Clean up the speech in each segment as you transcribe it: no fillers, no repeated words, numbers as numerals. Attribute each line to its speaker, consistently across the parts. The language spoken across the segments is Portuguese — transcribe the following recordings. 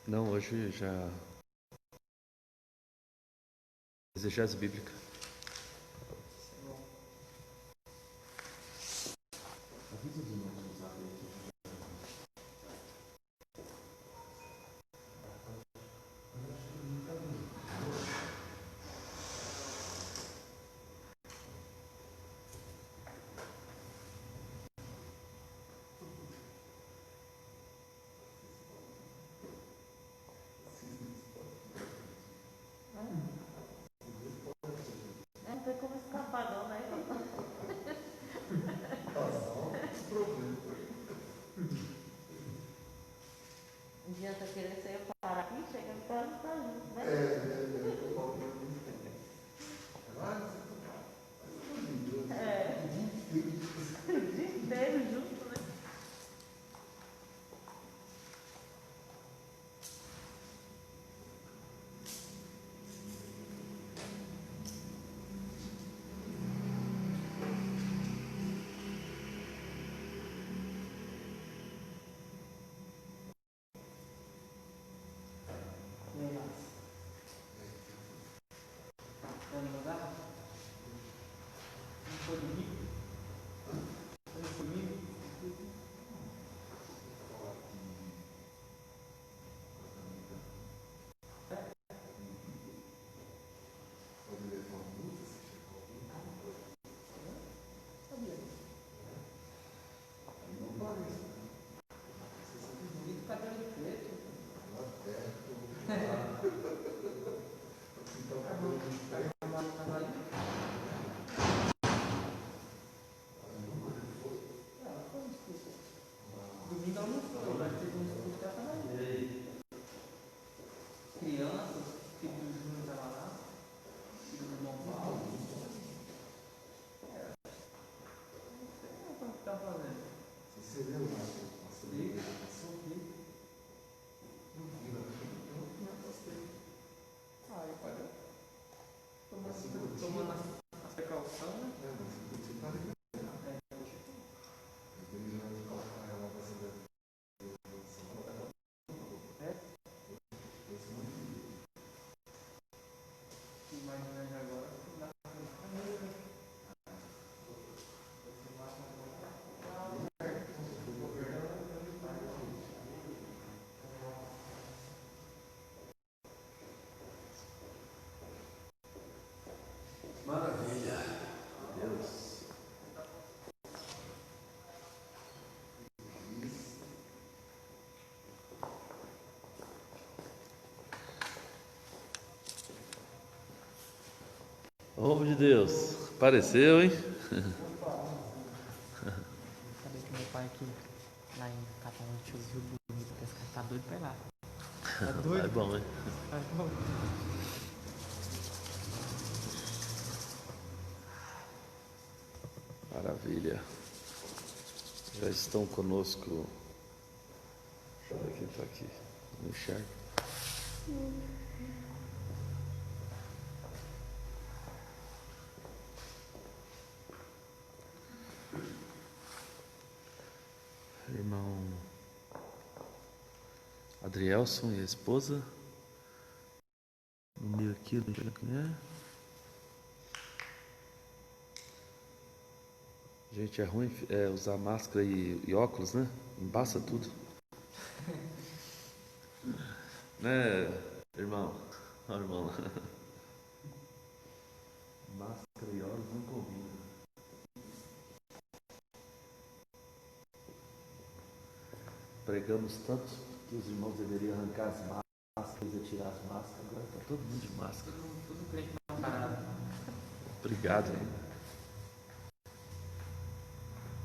Speaker 1: Não, hoje já. Exegese bíblica.
Speaker 2: Não tem como escapar, não, né? Um dia tá querendo sair parar aqui, chega em casa e tá junto, né? O dia inteiro junto, né? Maravilha. Deus. Homem de Deus. Apareceu, hein?
Speaker 3: Falei que meu pai aqui, lá em Catalão, tinha os rios bonitos, pescar, tá doido pra ir lá. Tá doido?
Speaker 1: É bom, hein?
Speaker 3: Tá bom.
Speaker 1: Maravilha. Já estão conosco. Deixa eu ver quem está aqui. Não enxergo. Irmão Adrielson e a esposa. No meio aqui, não sei quem é. Gente, é ruim usar máscara e óculos, né? Embaça tudo. Né, irmão? Ó, irmão. Máscara e óculos não combinam. Pregamos tanto que os irmãos deveriam arrancar as máscaras e tirar as máscaras. Agora está todo mundo de máscara.
Speaker 3: Tudo crente na parada.
Speaker 1: Obrigado, hein?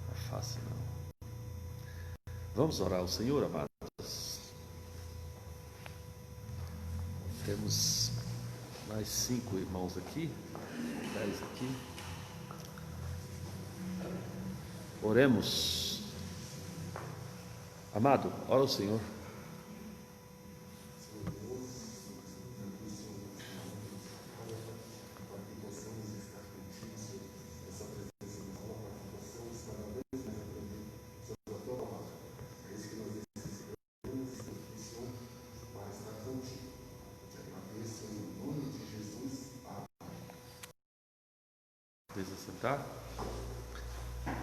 Speaker 1: Não é fácil, não. Vamos orar ao Senhor, amados. Temos mais 5 irmãos aqui, 10 aqui. Oremos. Amado, ora ao Senhor. Precisa sentar.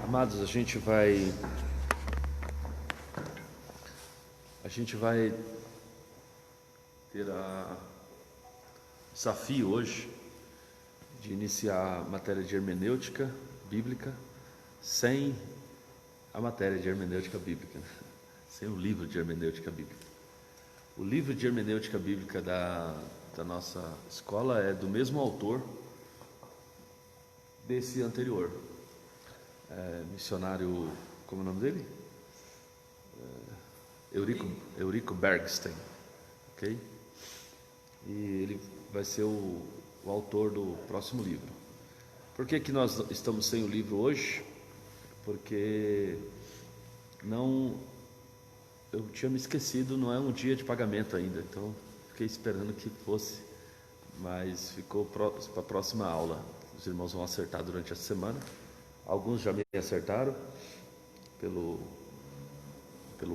Speaker 1: Amados, a gente vai ter o desafio hoje de iniciar a matéria de hermenêutica bíblica sem a matéria de hermenêutica bíblica, sem o livro de hermenêutica bíblica. O livro de hermenêutica bíblica da nossa escola é do mesmo autor desse anterior, missionário, como é o nome dele? Eurico Bergstein, ok? E ele vai ser o autor do próximo livro. Por que nós estamos sem o livro hoje? Porque eu tinha me esquecido, não é um dia de pagamento ainda, então fiquei esperando que fosse, mas ficou para a próxima aula. Os irmãos vão acertar durante a semana. Alguns já me acertaram pelo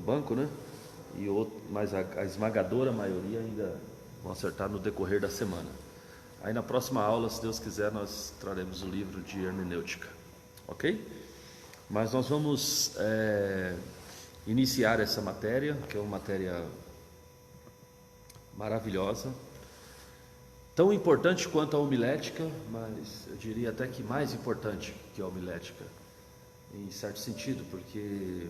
Speaker 1: banco, né? Mas a esmagadora maioria ainda vão acertar no decorrer da semana. Aí na próxima aula, se Deus quiser, nós traremos o livro de hermenêutica, ok? Mas nós vamos iniciar essa matéria, que é uma matéria maravilhosa, tão importante quanto a homilética, mas eu diria até que mais importante que a homilética, em certo sentido, porque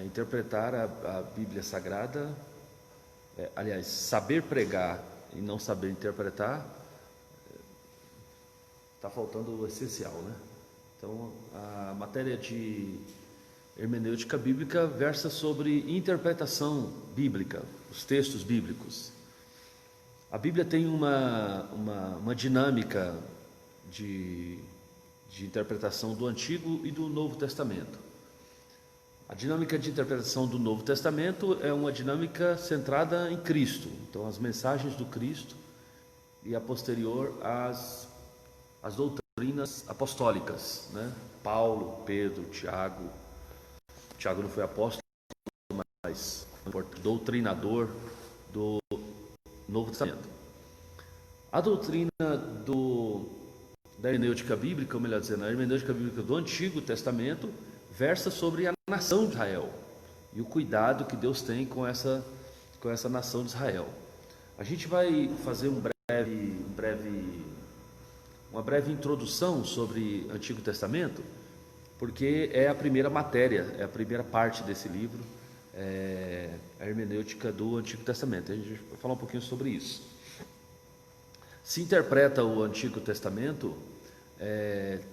Speaker 1: interpretar a Bíblia Sagrada, aliás, saber pregar e não saber interpretar, está faltando o essencial, né? Então, a matéria de hermenêutica bíblica versa sobre interpretação bíblica, os textos bíblicos. A Bíblia tem uma dinâmica de interpretação do Antigo e do Novo Testamento. A dinâmica de interpretação do Novo Testamento é uma dinâmica centrada em Cristo. Então, as mensagens do Cristo e a posterior às doutrinas apostólicas, né? Paulo, Pedro, Tiago. Tiago não foi apóstolo, mas doutrinador do Novo Testamento. A doutrina da hermenêutica bíblica, ou melhor dizendo, a hermenêutica bíblica do Antigo Testamento versa sobre a nação de Israel e o cuidado que Deus tem com essa nação de Israel. A gente vai fazer uma breve introdução sobre Antigo Testamento, porque é a primeira matéria, é a primeira parte desse livro, a hermenêutica do Antigo Testamento. A gente vai falar um pouquinho sobre isso. Se interpreta o Antigo Testamento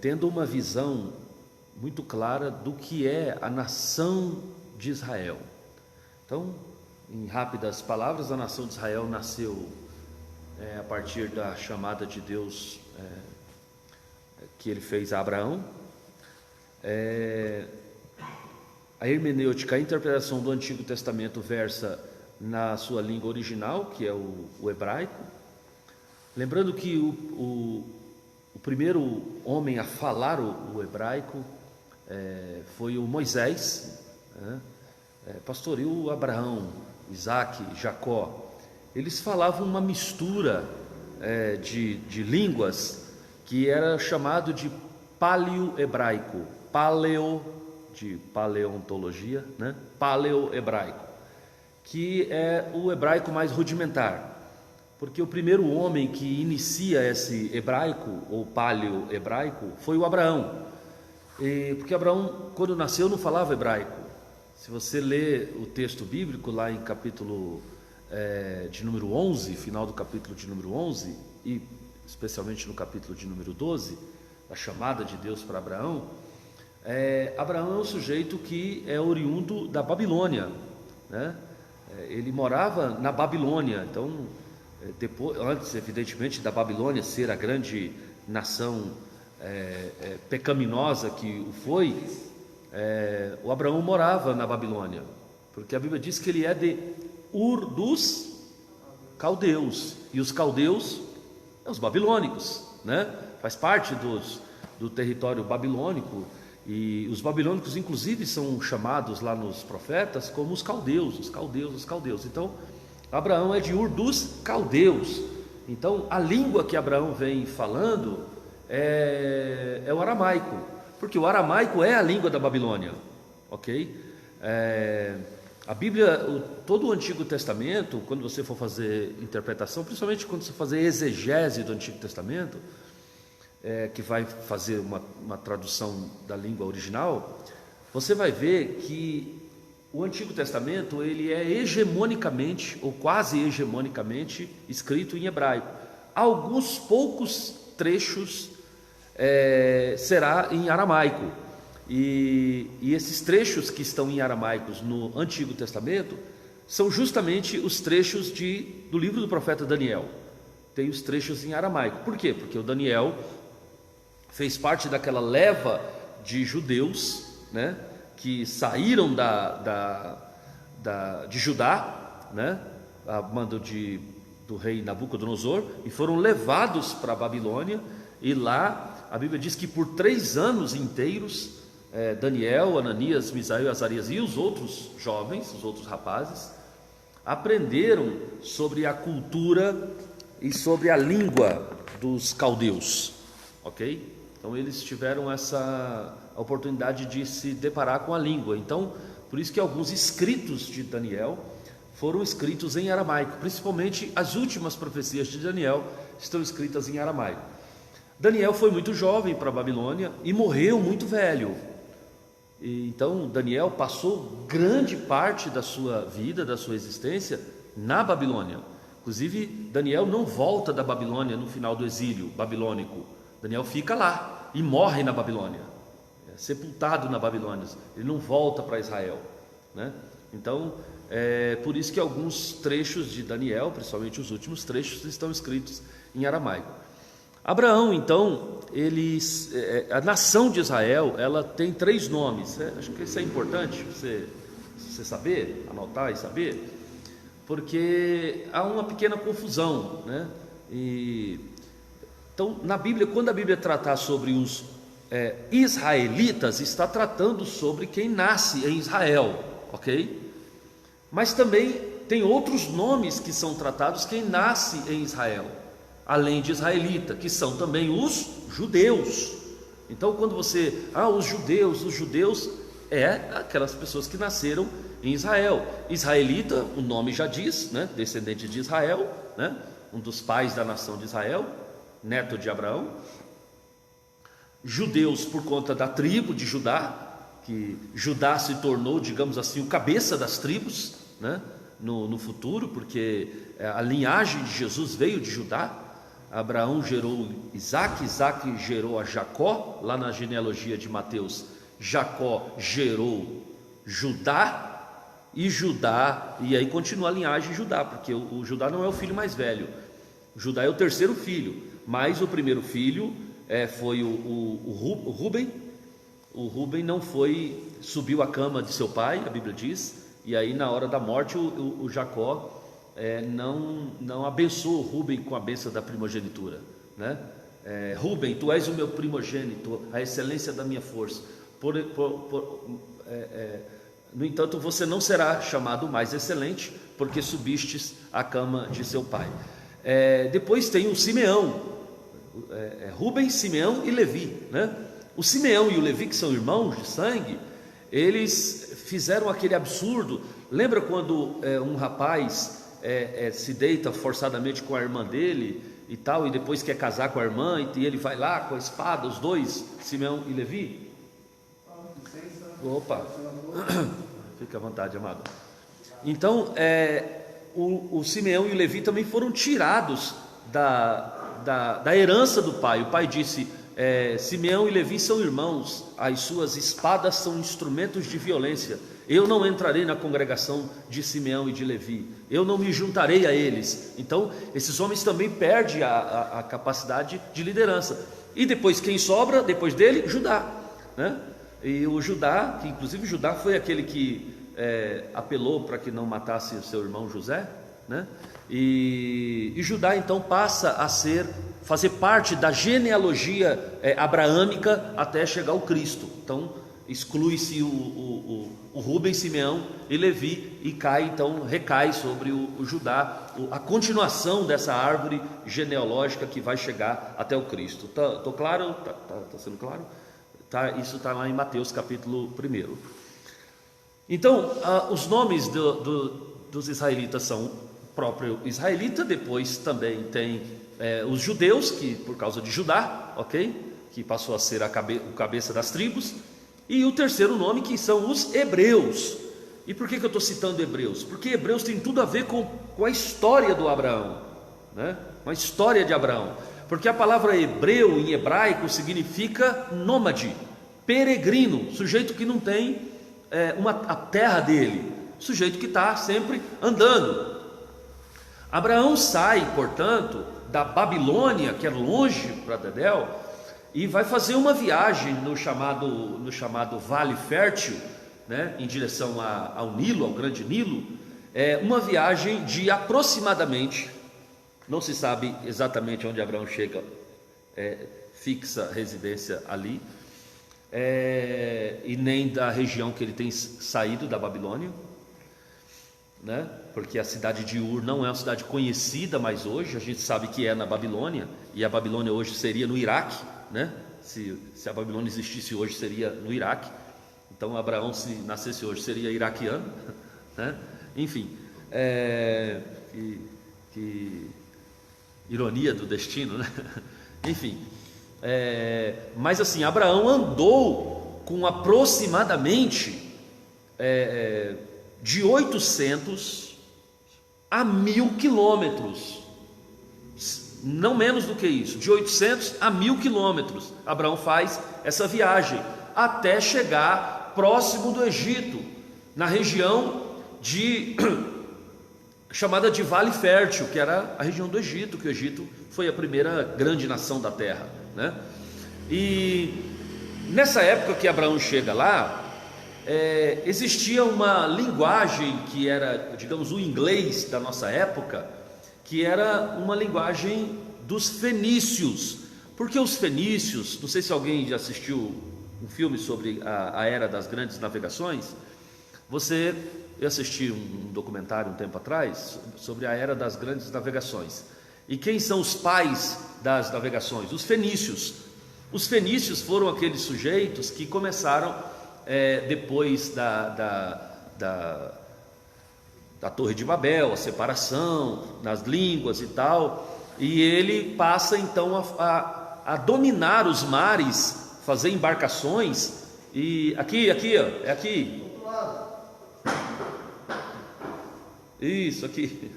Speaker 1: tendo uma visão muito clara do que é a nação de Israel. Então, em rápidas palavras, a nação de Israel nasceu a partir da chamada de Deus que ele fez a Abraão. A hermenêutica, a interpretação do Antigo Testamento versa na sua língua original, que é o hebraico. Lembrando que o primeiro homem a falar o hebraico foi o Moisés, né? Pastor, e o Abraão, Isaac, Jacó, eles falavam uma mistura de línguas que era chamado de paleo-hebraico, de paleontologia, né? Paleo-hebraico, que é o hebraico mais rudimentar, porque o primeiro homem que inicia esse hebraico, ou paleo-hebraico, foi o Abraão. Porque Abraão, quando nasceu, não falava hebraico. Se você ler o texto bíblico, lá em capítulo de número 11, final do capítulo de número 11, e especialmente no capítulo de número 12, a chamada de Deus para Abraão, Abraão é um sujeito que é oriundo da Babilônia, né? Ele morava na Babilônia. Então, antes, evidentemente, da Babilônia ser a grande nação pecaminosa que o foi, o Abraão morava na Babilônia, porque a Bíblia diz que ele é de Ur dos caldeus, e os caldeus são os babilônicos, né? Faz parte do território babilônico, e os babilônicos inclusive são chamados lá nos profetas como os caldeus. Então Abraão é de Ur dos caldeus. Então a língua que Abraão vem falando é o aramaico, porque o aramaico é a língua da Babilônia, ok? A Bíblia, todo o Antigo Testamento, quando você for fazer interpretação, principalmente quando você fazer exegese do Antigo Testamento, que vai fazer uma tradução da língua original, você vai ver que o Antigo Testamento ele é hegemonicamente, ou quase hegemonicamente, escrito em hebraico. Alguns poucos trechos será em aramaico. E esses trechos que estão em aramaicos no Antigo Testamento são justamente os trechos do livro do profeta Daniel. Tem os trechos em aramaico. Por quê? Porque o Daniel fez parte daquela leva de judeus, né, que saíram de Judá, né, a mando do rei Nabucodonosor, e foram levados para a Babilônia. E lá a Bíblia diz que por 3 anos inteiros Daniel, Ananias, Misael, Azarias e os outros jovens, os outros rapazes, aprenderam sobre a cultura e sobre a língua dos caldeus, ok? Então eles tiveram essa oportunidade de se deparar com a língua. Então, por isso que alguns escritos de Daniel foram escritos em aramaico, principalmente as últimas profecias de Daniel estão escritas em aramaico. Daniel foi muito jovem para a Babilônia e morreu muito velho. Então Daniel passou grande parte da sua vida, da sua existência na Babilônia. Inclusive Daniel não volta da Babilônia no final do exílio babilônico. Daniel fica lá e morre na Babilônia, sepultado na Babilônia. Ele não volta para Israel, né? Então por isso que alguns trechos de Daniel, principalmente os últimos trechos, estão escritos em aramaico. Abraão, então, a nação de Israel, ela tem 3 nomes. Acho que isso é importante você saber, anotar e saber, porque há uma pequena confusão, né? Então, na Bíblia, quando a Bíblia tratar sobre os israelitas, está tratando sobre quem nasce em Israel, ok? Mas também tem outros nomes que são tratados quem nasce em Israel, além de israelita, que são também os judeus. Então quando os judeus aquelas pessoas que nasceram em Israel. Israelita, o nome já diz, né? Descendente de Israel, né? Um dos pais da nação de Israel, neto de Abraão. Judeus por conta da tribo de Judá, que Judá se tornou, digamos assim, o cabeça das tribos, né? No futuro, porque a linhagem de Jesus veio de Judá. Abraão gerou Isaac, Isaac gerou a Jacó, lá na genealogia de Mateus. Jacó gerou Judá, e aí continua a linhagem de Judá, porque o Judá não é o filho mais velho. O Judá é o 3º filho, mas o primeiro filho foi o Rúben. O Rúben não subiu à cama de seu pai, a Bíblia diz, e aí na hora da morte o Jacó não abençoou Rúben com a bênção da primogenitura, né? Rúben, tu és o meu primogênito, a excelência da minha força. No entanto, você não será chamado mais excelente, porque subistes à cama de seu pai. Depois tem o Simeão, Rúben, Simeão e Levi, né? O Simeão e o Levi, que são irmãos de sangue, eles fizeram aquele absurdo. Lembra quando um rapaz se deita forçadamente com a irmã dele e tal, e depois quer casar com a irmã, e ele vai lá com a espada, os dois, Simeão e Levi? Opa, fica à vontade, amado. Então o Simeão e o Levi também foram tirados da herança do pai. O pai disse: Simeão e Levi são irmãos, as suas espadas são instrumentos de violência. Eu não entrarei na congregação de Simeão e de Levi, eu não me juntarei a eles. Então esses homens também perdem a capacidade de liderança. E depois quem sobra depois dele? Judá, né? E o Judá, que inclusive Judá foi aquele que apelou para que não matasse o seu irmão José, né? E Judá então passa a fazer parte da genealogia abraâmica até chegar ao Cristo. Então exclui-se o Rúben, Simeão e Levi, e recai sobre o Judá, a continuação dessa árvore genealógica que vai chegar até o Cristo. Tô claro? Tá sendo claro? Isso está lá em Mateus capítulo 1. Então, os nomes dos israelitas são o próprio israelita, depois também tem os judeus, que por causa de Judá, ok? Que passou a ser o cabeça das tribos, e o terceiro nome, que são os hebreus. E por que eu estou citando hebreus? Porque hebreus tem tudo a ver com a história do Abraão, né? Com a história de Abraão, porque a palavra hebreu em hebraico significa nômade, peregrino, sujeito que não tem a terra dele, sujeito que está sempre andando. Abraão sai, portanto, da Babilônia, que é longe para Dedéu, e vai fazer uma viagem no chamado Vale Fértil, né, em direção ao Nilo, ao Grande Nilo. Uma viagem de aproximadamente, não se sabe exatamente onde Abraão chega, fixa residência ali, e nem da região que ele tem saído da Babilônia, né? Porque a cidade de Ur não é uma cidade conhecida mais hoje, a gente sabe que é na Babilônia, e a Babilônia hoje seria no Iraque, né? Se a Babilônia existisse hoje, seria no Iraque. Então Abraão, se nascesse hoje, seria iraquiano, né? Enfim, que ironia do destino, né? Enfim, mas assim, Abraão andou com aproximadamente de 800 a 1000 quilômetros, não menos do que isso, de 800 a 1000 quilômetros. Abraão faz essa viagem até chegar próximo do Egito, na região chamada de Vale Fértil, que era a região do Egito, que o Egito foi a primeira grande nação da terra, né? E nessa época que Abraão chega lá, existia uma linguagem que era, digamos, o inglês da nossa época, que era uma linguagem dos fenícios, porque os fenícios, não sei se alguém já assistiu um filme sobre a era das grandes navegações. Eu assisti um documentário um tempo atrás sobre a era das grandes navegações. E quem são os pais das navegações? Os fenícios. Os fenícios foram aqueles sujeitos que começaram depois da Torre de Babel, a separação nas línguas e tal, e ele passa então a dominar os mares, fazer embarcações. E aqui, ó, é aqui. Isso, aqui.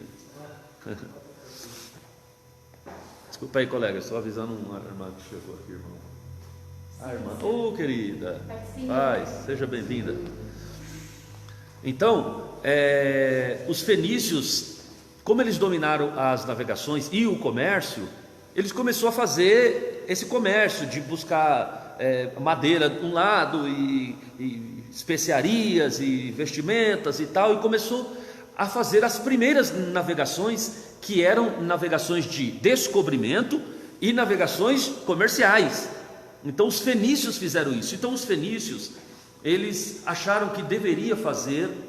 Speaker 1: Desculpa aí, colega, estou avisando uma irmã que chegou aqui, irmão. Irmã, querida, paz, seja bem-vinda. Então, os fenícios, como eles dominaram as navegações e o comércio, eles começaram a fazer esse comércio de buscar madeira de um lado e especiarias e vestimentas e tal, e começou a fazer as primeiras navegações, que eram navegações de descobrimento e navegações comerciais. Então os fenícios fizeram isso. Então os fenícios, eles acharam que deveria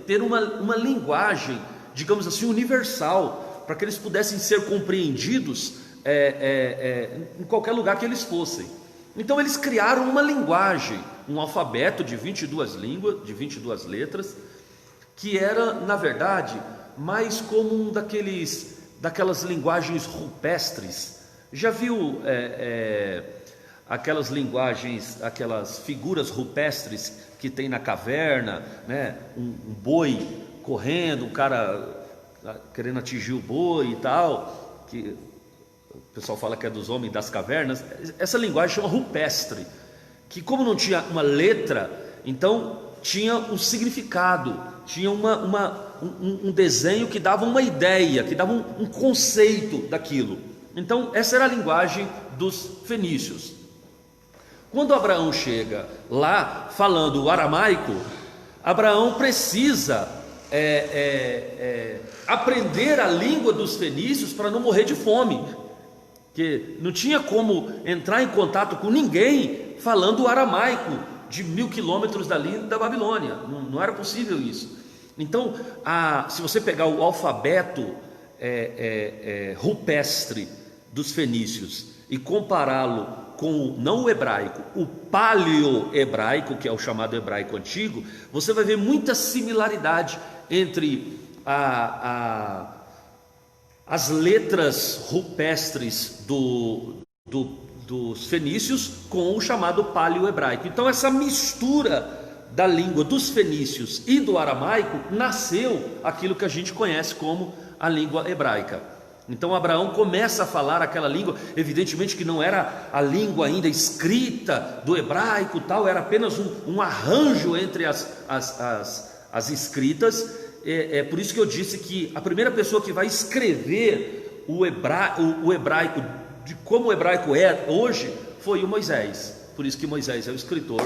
Speaker 1: ter uma linguagem, digamos assim, universal, para que eles pudessem ser compreendidos em qualquer lugar que eles fossem. Então eles criaram uma linguagem, um alfabeto de 22 línguas, de 22 letras, que era, na verdade, mais como daquelas linguagens rupestres. Já viu aquelas linguagens, aquelas figuras rupestres que tem na caverna, né? Um boi correndo, um cara querendo atingir o boi e tal, que o pessoal fala que é dos homens das cavernas. Essa linguagem chama rupestre, que como não tinha uma letra, então tinha um significado, tinha um desenho que dava uma ideia, que dava um conceito daquilo. Então essa era a linguagem dos fenícios. Quando Abraão chega lá falando o aramaico, Abraão precisa aprender a língua dos fenícios para não morrer de fome, que não tinha como entrar em contato com ninguém falando o aramaico de 1000 quilômetros dali da Babilônia. Não era possível isso. Então, se você pegar o alfabeto rupestre dos fenícios e compará-lo com não o hebraico, o paleo-hebraico, que é o chamado hebraico antigo, você vai ver muita similaridade entre as letras rupestres dos fenícios com o chamado paleo-hebraico. Então essa mistura da língua dos fenícios e do aramaico nasceu aquilo que a gente conhece como a língua hebraica. Então Abraão começa a falar aquela língua, evidentemente que não era a língua ainda escrita do hebraico, tal, era apenas um arranjo entre as escritas. É por isso que eu disse que a primeira pessoa que vai escrever o hebraico, de como o hebraico é hoje, foi o Moisés. Por isso que Moisés é o escritor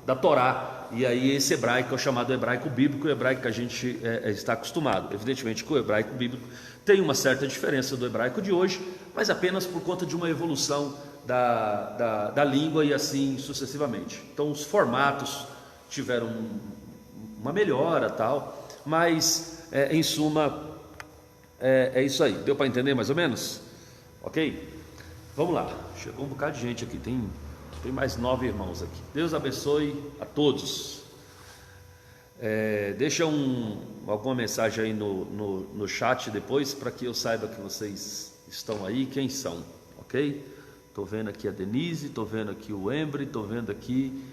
Speaker 1: da Torá. E aí esse hebraico é o chamado hebraico bíblico, o hebraico que a gente está acostumado. Evidentemente que o hebraico bíblico tem uma certa diferença do hebraico de hoje, mas apenas por conta de uma evolução da língua e assim sucessivamente. Então os formatos tiveram uma melhora, tal, mas em suma é isso aí. Deu para entender mais ou menos? Ok? Vamos lá, chegou um bocado de gente aqui, tem mais 9 irmãos aqui. Deus abençoe a todos. Deixa alguma mensagem aí no chat depois, para que eu saiba que vocês estão aí, quem são, ok? Estou vendo aqui a Denise, estou vendo aqui o Embry, estou vendo aqui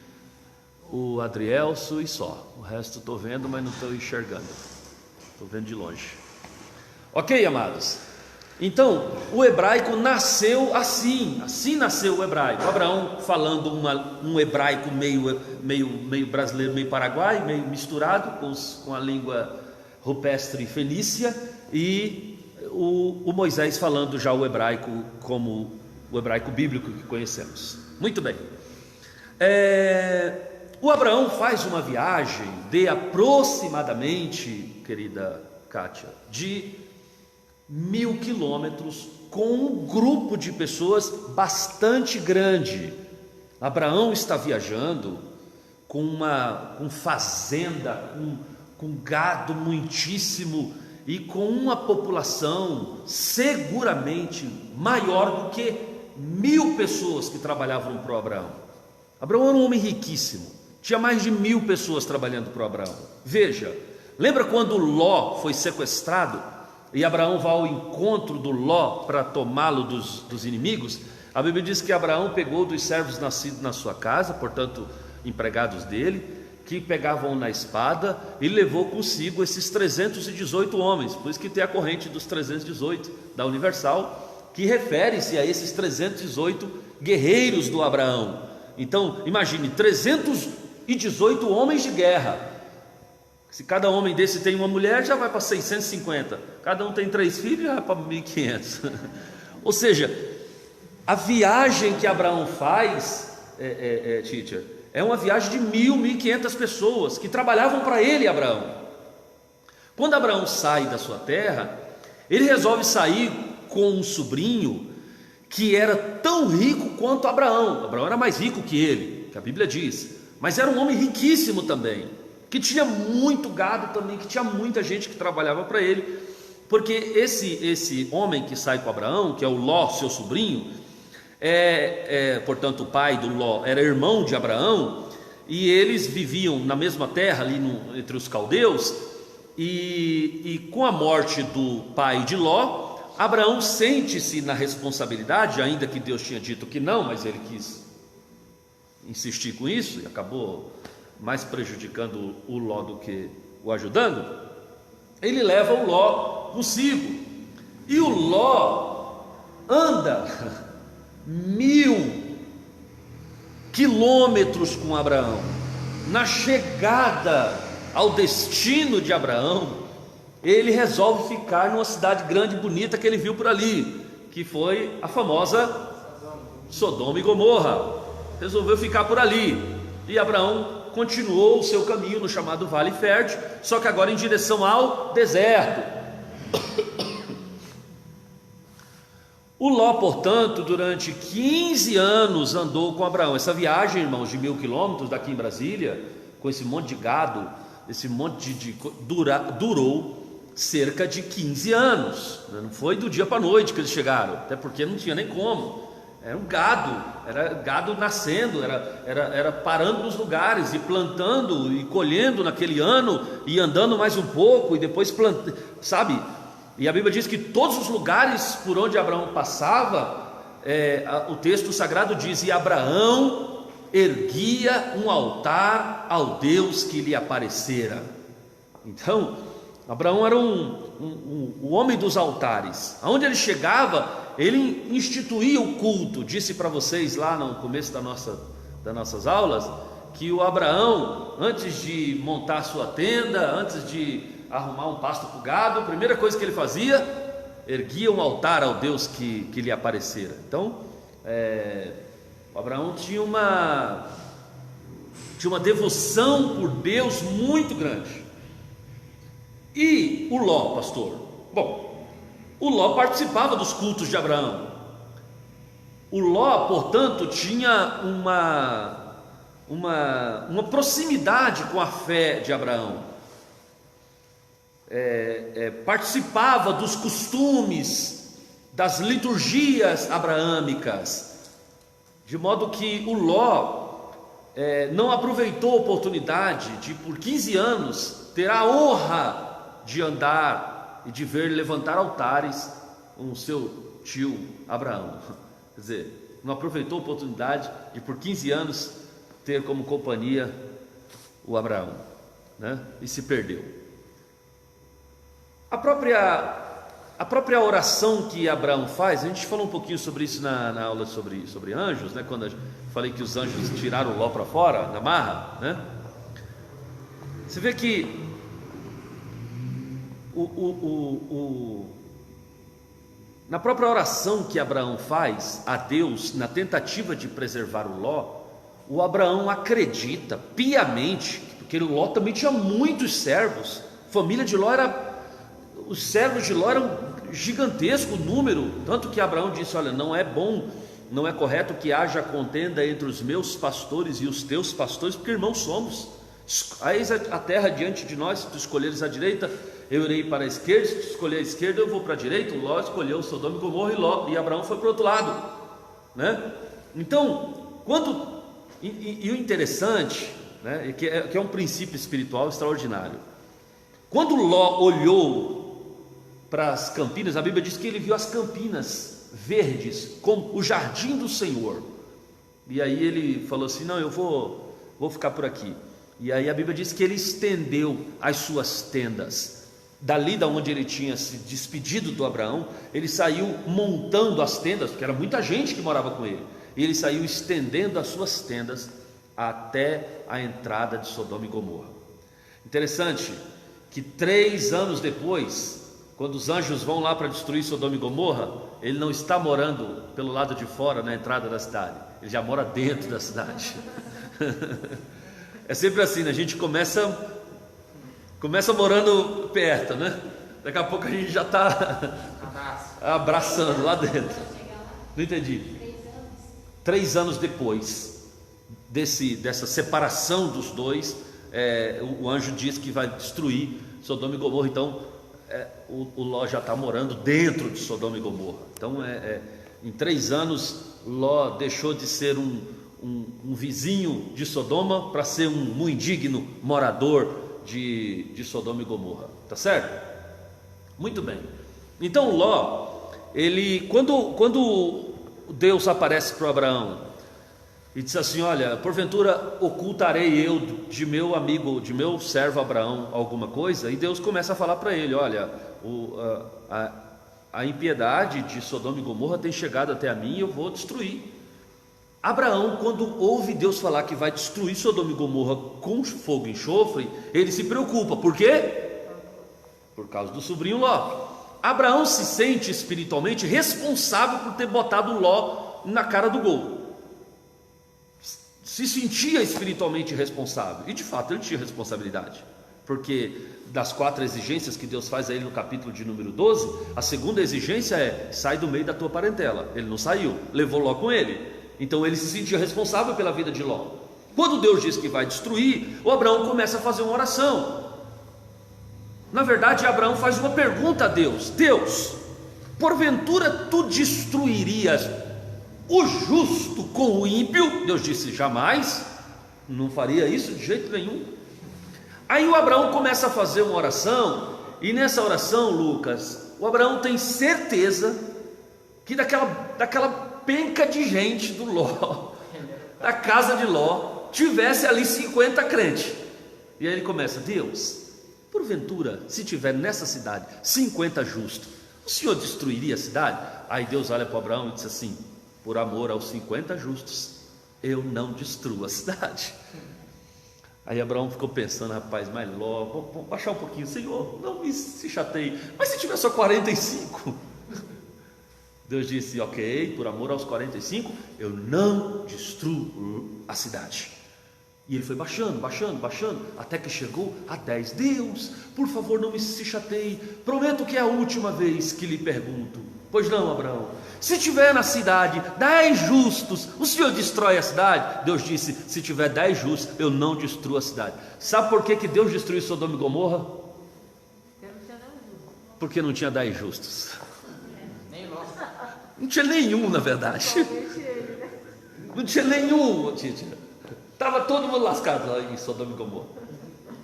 Speaker 1: o Adrielso e só. O resto estou vendo, mas não estou enxergando. Estou vendo de longe. Ok, amados? Então, o hebraico nasceu assim nasceu o hebraico. Abraão falando um hebraico meio brasileiro, meio paraguaio, meio misturado com a língua rupestre fenícia, e o Moisés falando já o hebraico como o hebraico bíblico que conhecemos. Muito bem. O Abraão faz uma viagem de aproximadamente, querida Kátia, de 1000 quilômetros, com um grupo de pessoas bastante grande. Abraão está viajando com fazenda, com gado muitíssimo, e com uma população seguramente maior do que 1000 pessoas que trabalhavam para o Abraão. Abraão era um homem riquíssimo, tinha mais de 1000 pessoas trabalhando para o Abraão. Veja, lembra quando Ló foi sequestrado e Abraão vai ao encontro do Ló para tomá-lo dos inimigos? A Bíblia diz que Abraão pegou dos servos nascidos na sua casa, portanto empregados dele, que pegavam na espada, e levou consigo esses 318 homens. Por isso que tem a corrente dos 318 da Universal, que refere-se a esses 318 guerreiros do Abraão. Então imagine, 318 homens de guerra. Se cada homem desse tem uma mulher, já vai para 650. Cada um tem 3 filhos, já vai para 1500. Ou seja, a viagem que Abraão faz, teacher, é uma viagem de 1.500 pessoas que trabalhavam para ele, Abraão. Quando Abraão sai da sua terra, ele resolve sair com um sobrinho que era tão rico quanto Abraão. Abraão era mais rico que ele, que a Bíblia diz, mas era um homem riquíssimo também, que tinha muito gado também, que tinha muita gente que trabalhava para ele, porque esse homem que sai com Abraão, que é o Ló, seu sobrinho, portanto o pai do Ló era irmão de Abraão, e eles viviam na mesma terra ali entre os caldeus, e com a morte do pai de Ló, Abraão sente-se na responsabilidade, ainda que Deus tinha dito que não, mas ele quis insistir com isso e acabou mais prejudicando o Ló do que o ajudando. Ele leva o Ló consigo, e o Ló anda 1000 quilômetros com Abraão. Na chegada ao destino de Abraão, ele resolve ficar numa cidade grande e bonita que ele viu por ali, que foi a famosa Sodoma e Gomorra. Resolveu ficar por ali, e Abraão continuou o seu caminho no chamado Vale Fértil, só que agora em direção ao deserto. O Ló, portanto, durante 15 anos andou com Abraão. Essa viagem, irmãos, de 1000 quilômetros daqui em Brasília, com esse monte de gado, esse monte durou cerca de 15 anos, não foi do dia para a noite que eles chegaram, até porque não tinha nem como. Era um gado, era gado nascendo, era parando nos lugares e plantando e colhendo naquele ano e andando mais um pouco e depois plantando, sabe? E a Bíblia diz que todos os lugares por onde Abraão passava, o texto sagrado diz: e Abraão erguia um altar ao Deus que lhe aparecera. Então, Abraão era o homem dos altares. Aonde ele chegava, ele instituía o culto. Disse para vocês lá no começo das nossas aulas, que o Abraão, antes de montar sua tenda, antes de arrumar um pasto para o gado, a primeira coisa que ele fazia, erguia um altar ao Deus que lhe aparecera. Então, o Abraão tinha uma devoção por Deus muito grande. E o Ló, pastor? Bom, o Ló participava dos cultos de Abraão. O Ló, portanto, tinha uma proximidade com a fé de Abraão. Participava dos costumes, das liturgias abraâmicas, de modo que o Ló não aproveitou a oportunidade de, por 15 anos, ter a honra de andar e de ver levantar altares com o seu tio Abraão. Quer dizer, não aproveitou a oportunidade de, por 15 anos, ter como companhia o Abraão, né? E se perdeu. A própria oração que Abraão faz, a gente falou um pouquinho sobre isso na aula sobre anjos, né? Quando eu falei que os anjos tiraram Ló para fora, na marra, né? Você vê que na própria oração que Abraão faz a Deus, na tentativa de preservar o Ló, o Abraão acredita piamente, porque o Ló também tinha muitos servos, a família de Ló os servos de Ló eram gigantesco número, tanto que Abraão disse: olha, não é bom, não é correto que haja contenda entre os meus pastores e os teus pastores, porque irmãos somos. Eis a terra diante de nós, se tu escolheres a direita, eu irei para a esquerda, se tu escolher a esquerda, eu vou para a direita. O Ló escolheu Sodoma e Gomorra, e Abraão foi para o outro lado, né? Então, e o interessante, né, que é um princípio espiritual extraordinário. Quando Ló olhou para as campinas, a Bíblia diz que ele viu as campinas verdes, como o jardim do Senhor, e aí ele falou assim: não, eu vou ficar por aqui. E aí a Bíblia diz que ele estendeu as suas tendas, dali da onde ele tinha se despedido do Abraão, ele saiu montando as tendas, porque era muita gente que morava com ele, e ele saiu estendendo as suas tendas até a entrada de Sodoma e Gomorra. Interessante que 3 anos depois, quando os anjos vão lá para destruir Sodoma e Gomorra, ele não está morando pelo lado de fora, na entrada da cidade, ele já mora dentro da cidade. É sempre assim, né? A gente começa morando perto, né? Daqui a pouco a gente já está abraçando lá dentro. Não entendi. 3 anos depois dessa separação dos dois, o anjo diz que vai destruir Sodoma e Gomorra. Então o Ló já está morando dentro de Sodoma e Gomorra. Então em 3 anos Ló deixou de ser um vizinho de Sodoma para ser um muito indigno morador de Sodoma e Gomorra, tá certo? Muito bem. Então Ló, quando Deus aparece para Abraão e diz assim: olha, porventura ocultarei eu de meu amigo, de meu servo Abraão alguma coisa? E Deus começa a falar para ele: olha, a impiedade de Sodoma e Gomorra tem chegado até a mim e eu vou destruir. Abraão, quando ouve Deus falar que vai destruir Sodoma e Gomorra com fogo e enxofre, ele se preocupa. Por quê? Por causa do sobrinho Ló. Abraão se sente espiritualmente responsável por ter botado Ló na cara do gol. Se sentia espiritualmente responsável, e de fato ele tinha responsabilidade, porque das 4 exigências que Deus faz a ele no capítulo de número 12, a segunda exigência é: sai do meio da tua parentela. Ele não saiu, levou Ló com ele. Então ele se sentia responsável pela vida de Ló. Quando Deus diz que vai destruir, o Abraão começa a fazer uma oração. Na verdade, Abraão faz uma pergunta a Deus: Deus, porventura tu destruirias o justo com o ímpio? Deus disse: jamais, não faria isso de jeito nenhum. Aí o Abraão começa a fazer uma oração, e nessa oração, Lucas, o Abraão tem certeza que daquela penca de gente do Ló, da casa de Ló, tivesse ali 50 crentes. E aí ele começa: Deus, porventura, se tiver nessa cidade 50 justos, o Senhor destruiria a cidade? Aí Deus olha para Abraão e diz assim: por amor aos 50 justos, eu não destruo a cidade. Aí Abraão ficou pensando: rapaz, mas Ló, vou baixar um pouquinho, Senhor, não me se chateie, mas se tiver só 45? Deus disse: ok, por amor aos 45, eu não destruo a cidade. E ele foi baixando, até que chegou a 10. Deus, por favor, não me se chateie, prometo que é a última vez que lhe pergunto. Pois não, Abraão, se tiver na cidade 10 justos, o Senhor destrói a cidade? Deus disse: se tiver 10 justos, eu não destruo a cidade. Sabe por que Deus destruiu Sodoma e Gomorra? Porque não tinha 10 justos. Não tinha nenhum, na verdade. Não tinha nenhum, Tite. Estava todo mundo lascado lá em Sodoma e Gomorra.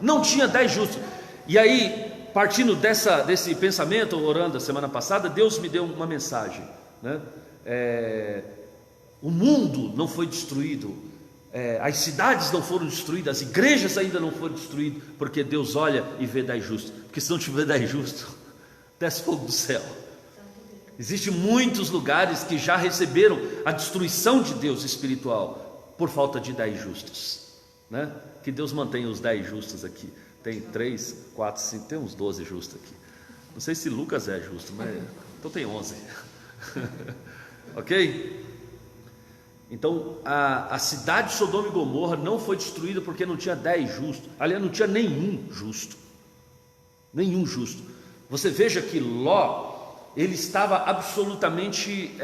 Speaker 1: Não tinha 10 justos. E aí, partindo desse pensamento, orando a semana passada, Deus me deu uma mensagem, né? O mundo não foi destruído, as cidades não foram destruídas, as igrejas ainda não foram destruídas, porque Deus olha e vê 10 justos. Porque se não tiver 10 justos, desce fogo do céu. Existem muitos lugares que já receberam a destruição de Deus espiritual por falta de 10 justos, né? Que Deus mantenha os 10 justos aqui. Tem 3, 4, 5, tem uns 12 justos aqui. Não sei se Lucas é justo, mas então tem 11. Ok? Então a cidade de Sodoma e Gomorra não foi destruída porque não tinha 10 justos. Aliás, não tinha nenhum justo. Nenhum justo. Você veja que Ló, ele estava absolutamente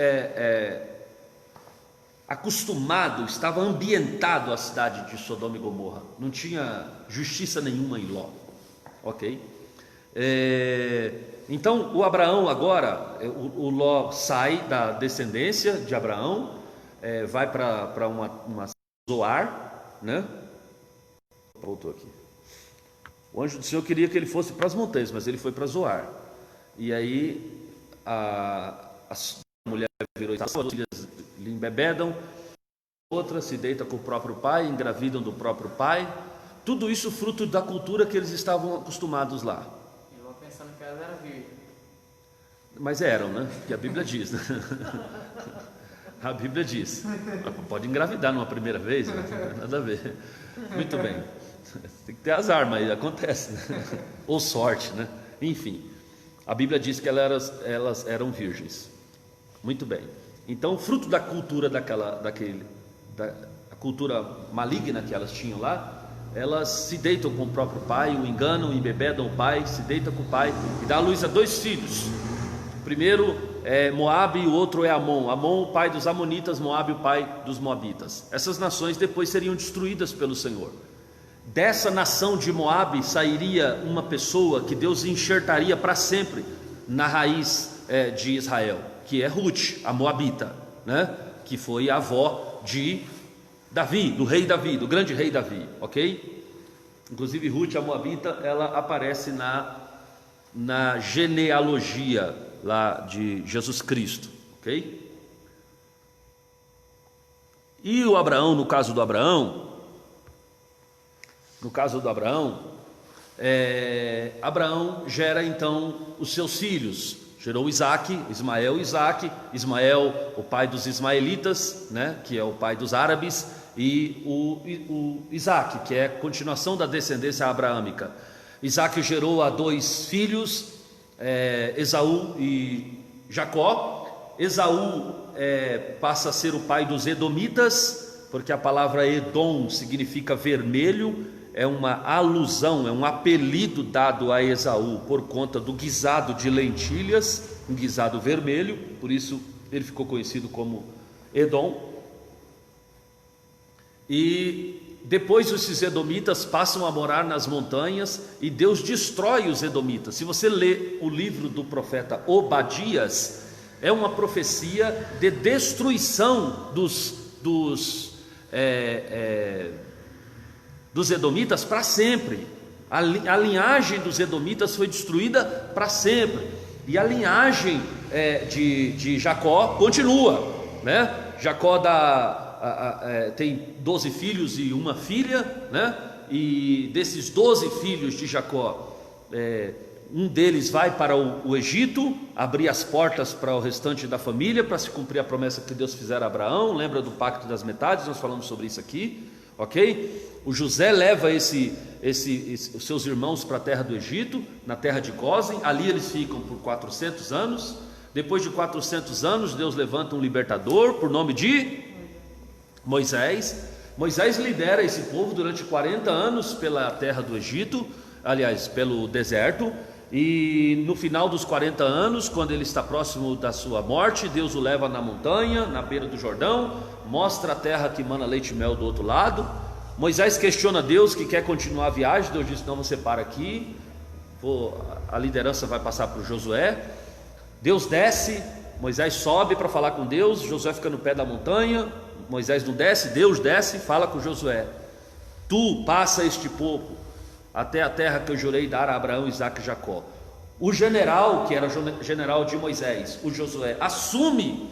Speaker 1: acostumado, estava ambientado à cidade de Sodoma e Gomorra. Não tinha justiça nenhuma em Ló. Ok? Então o Abraão agora, o Ló sai da descendência de Abraão, vai para uma Zoar, né? Voltou aqui. O anjo do Senhor queria que ele fosse para as montanhas, mas ele foi para Zoar. E aí a mulher virou e as filhas lhe embebedam, outra se deita com o próprio pai, engravidam do próprio pai. Tudo isso fruto da cultura que eles estavam acostumados lá.
Speaker 3: Eu vou pensando que elas eram virgens.
Speaker 1: Mas eram, né? Que a Bíblia diz, né? A Bíblia diz. Pode engravidar numa primeira vez, né? Não tem nada a ver. Muito bem. Tem que ter azar, mas acontece, né? Ou sorte, né? Enfim, a Bíblia diz que elas eram virgens. Muito bem. Então, fruto da cultura da cultura maligna que elas tinham lá, elas se deitam com o próprio pai, o enganam, embebedam o pai, se deitam com o pai e dá à luz a 2 filhos. O primeiro é Moabe e o outro é Amon. Amon, o pai dos amonitas, Moabe, o pai dos moabitas. Essas nações depois seriam destruídas pelo Senhor. Dessa nação de Moabe sairia uma pessoa que Deus enxertaria para sempre na raiz de Israel, que é Ruth, a moabita, né? Que foi a avó de Davi, do rei Davi, do grande rei Davi, ok? Inclusive Ruth, a moabita, ela aparece na genealogia lá de Jesus Cristo, ok? E o Abraão, no caso do Abraão, Abraão gera então os seus filhos. Gerou Ismael, o pai dos ismaelitas, né, que é o pai dos árabes, e o Isaque, que é a continuação da descendência abraâmica. Isaque gerou a 2 filhos, Esaú e Jacó. Esaú passa a ser o pai dos edomitas, porque a palavra Edom significa vermelho. É uma alusão, é um apelido dado a Esaú por conta do guisado de lentilhas, um guisado vermelho, por isso ele ficou conhecido como Edom. E depois esses edomitas passam a morar nas montanhas e Deus destrói os edomitas. Se você ler o livro do profeta Obadias, é uma profecia de destruição dos edomitas para sempre. A linhagem dos edomitas foi destruída para sempre, e a linhagem de Jacó continua, né? Jacó tem 12 filhos e uma filha, né? E desses 12 filhos de Jacó, um deles vai para o Egito, abrir as portas para o restante da família, para se cumprir a promessa que Deus fizera a Abraão. Lembra do pacto das metades? Nós falamos sobre isso aqui, ok? O José leva os seus irmãos para a terra do Egito, na terra de Gósen. Ali eles ficam por 400 anos. Depois de 400 anos, Deus levanta um libertador por nome de Moisés. Moisés lidera esse povo durante 40 anos pela terra do Egito, aliás, pelo deserto. E no final dos 40 anos, quando ele está próximo da sua morte, Deus o leva na montanha, na beira do Jordão, mostra a terra que mana leite e mel do outro lado. Moisés questiona Deus, que quer continuar a viagem. Deus diz: não, você para aqui, a liderança vai passar para o Josué. Deus desce, Moisés sobe para falar com Deus, Josué fica no pé da montanha. Moisés não desce, Deus desce e fala com Josué: tu passa este povo até a terra que eu jurei dar a Abraão, Isaque e Jacó. O general, que era general de Moisés, o Josué, assume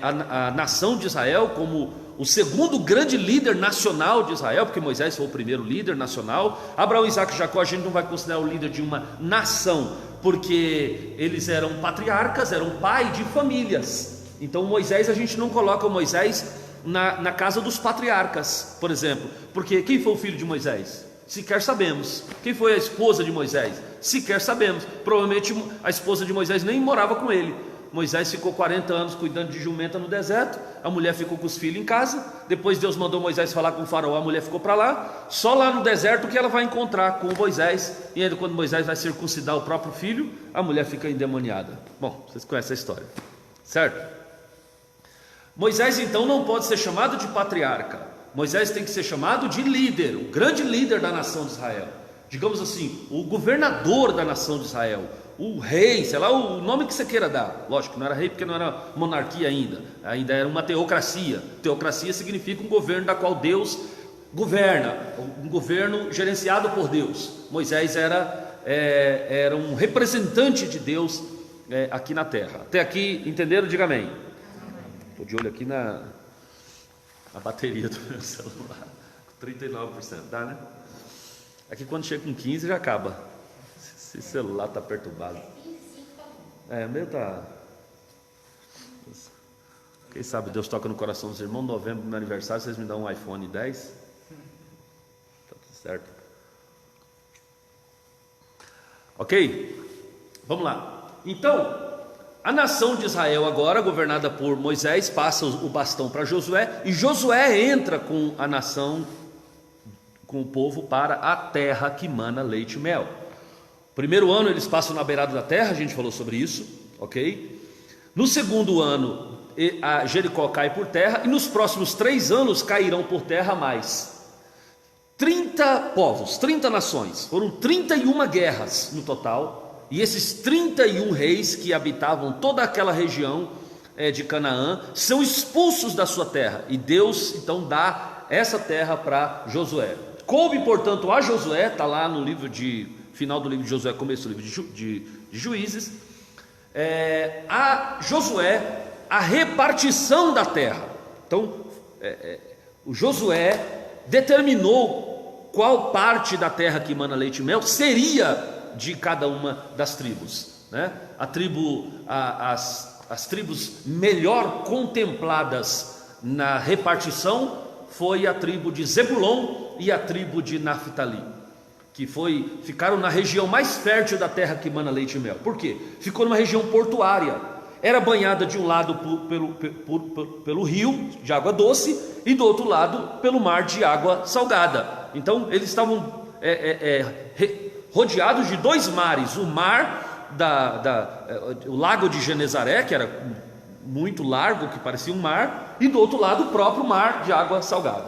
Speaker 1: a nação de Israel como o segundo grande líder nacional de Israel, porque Moisés foi o primeiro líder nacional. Abraão, Isaque e Jacó a gente não vai considerar o líder de uma nação, porque eles eram patriarcas, eram pai de famílias. Então Moisés, a gente não coloca o Moisés na casa dos patriarcas, por exemplo, porque quem foi o filho de Moisés? Sequer sabemos. Quem foi a esposa de Moisés? Sequer sabemos. Provavelmente a esposa de Moisés nem morava com ele. Moisés ficou 40 anos cuidando de jumenta no deserto, a mulher ficou com os filhos em casa. Depois Deus mandou Moisés falar com o faraó, a mulher ficou para lá. Só lá no deserto que ela vai encontrar com Moisés. E ainda quando Moisés vai circuncidar o próprio filho, a mulher fica endemoniada. Bom, vocês conhecem a história, certo? Moisés então não pode ser chamado de patriarca. Moisés tem que ser chamado de líder, o grande líder da nação de Israel. Digamos assim, o governador da nação de Israel, o rei, sei lá, o nome que você queira dar. Lógico que não era rei porque não era monarquia ainda era uma teocracia. Teocracia significa um governo da qual Deus governa, um governo gerenciado por Deus. Moisés era um representante de Deus aqui na terra. Até aqui, entenderam? Diga amém. Estou de olho aqui na bateria do meu celular, 39%, dá, né? Aqui quando chega com 15 já acaba. Esse celular está perturbado. O meu está. Quem sabe Deus toca no coração dos irmãos. Novembro, meu aniversário, vocês me dão um iPhone 10. Está tudo certo. Ok? Vamos lá. Então, a nação de Israel agora, governada por Moisés, passa o bastão para Josué, e Josué entra com a nação, com o povo, para a terra que mana leite e mel. Primeiro ano eles passam na beirada da terra, a gente falou sobre isso, ok? No segundo ano, a Jericó cai por terra, e nos próximos 3 anos cairão por terra mais 30 povos, 30 nações. Foram 31 guerras no total. E esses 31 reis que habitavam toda aquela região de Canaã são expulsos da sua terra, e Deus então dá essa terra para Josué. Coube, portanto, a Josué, está lá no livro final do livro de Josué, começo do livro de Juízes, a Josué a repartição da terra. Então o Josué determinou qual parte da terra que mana leite e mel seria de cada uma das tribos, né? As tribos melhor contempladas na repartição foi a tribo de Zebulon e a tribo de Naftali, que ficaram na região mais fértil da terra que mana leite e mel. Por quê? Ficou numa região portuária, era banhada de um lado pelo rio de água doce e do outro lado pelo mar de água salgada. Então eles estavam rodeados de 2 mares, o mar o lago de Genezaré, que era muito largo, que parecia um mar, e do outro lado o próprio mar de água salgada.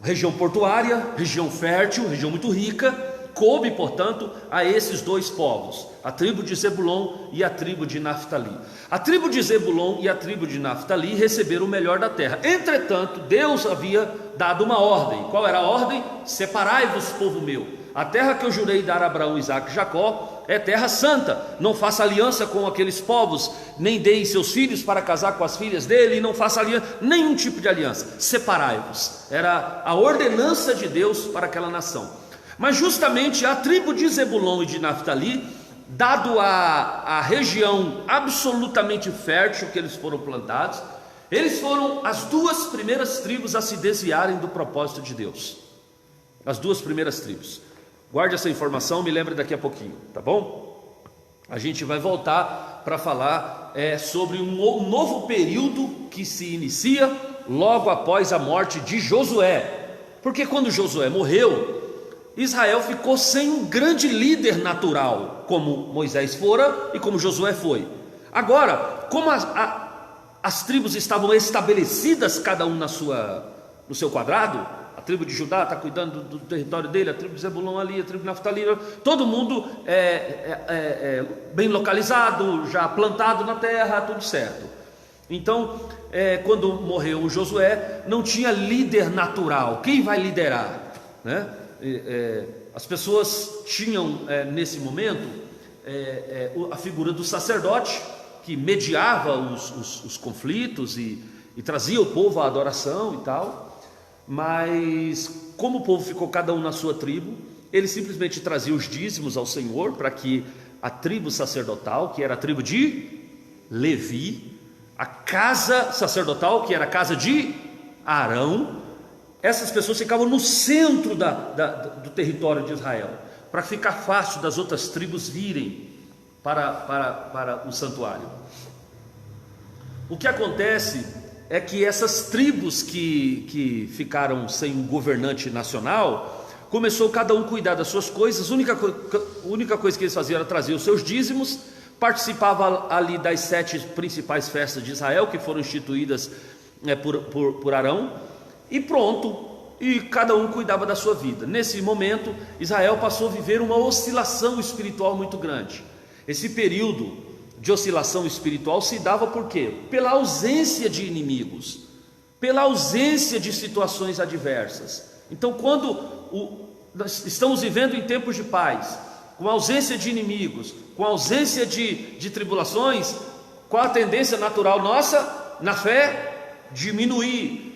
Speaker 1: região portuária, região fértil, região muito rica, coube, portanto, a esses dois povos, a tribo de Zebulon e a tribo de Naftali. A tribo de Zebulon e a tribo de Naftali receberam o melhor da terra. Entretanto, Deus havia dado uma ordem. Qual era a ordem? Separai-vos, povo meu. A terra que eu jurei dar a Abraão, Isaque e Jacó é terra santa. Não faça aliança com aqueles povos, nem deem seus filhos para casar com as filhas dele, e não faça aliança, nenhum tipo de aliança. Separai-vos. Era a ordenança de Deus para aquela nação. Mas justamente a tribo de Zebulon e de Naftali, dado a região absolutamente fértil que eles foram plantados, eles foram as duas primeiras tribos a se desviarem do propósito de Deus. As duas primeiras tribos. Guarde essa informação, me lembre daqui a pouquinho, tá bom? A gente vai voltar para falar sobre um novo período que se inicia logo após a morte de Josué. Porque quando Josué morreu, Israel ficou sem um grande líder natural, como Moisés fora e como Josué foi. Agora, como as tribos estavam estabelecidas, cada um no seu quadrado, a tribo de Judá está cuidando do território dele, a tribo de Zebulon ali, a tribo de Naftali, todo mundo bem localizado, já plantado na terra, tudo certo. Então, quando morreu o Josué, não tinha líder natural. Quem vai liderar, né? As pessoas tinham nesse momento a figura do sacerdote, que mediava os conflitos e trazia o povo à adoração e tal. Mas como o povo ficou cada um na sua tribo, ele simplesmente trazia os dízimos ao Senhor, para que a tribo sacerdotal, que era a tribo de Levi, a casa sacerdotal, que era a casa de Arão, essas pessoas ficavam no centro do território de Israel, para ficar fácil das outras tribos virem para o santuário. O que acontece é que essas tribos que ficaram sem um governante nacional, começou cada um a cuidar das suas coisas. A única coisa que eles faziam era trazer os seus dízimos, participava ali das 7 principais festas de Israel, que foram instituídas por Arão, e pronto, e cada um cuidava da sua vida. Nesse momento, Israel passou a viver uma oscilação espiritual muito grande. Esse período de oscilação espiritual se dava por quê? Pela ausência de inimigos, pela ausência de situações adversas. Então, quando nós estamos vivendo em tempos de paz, com ausência de inimigos, com ausência de tribulações, qual a tendência natural nossa na fé? Diminuir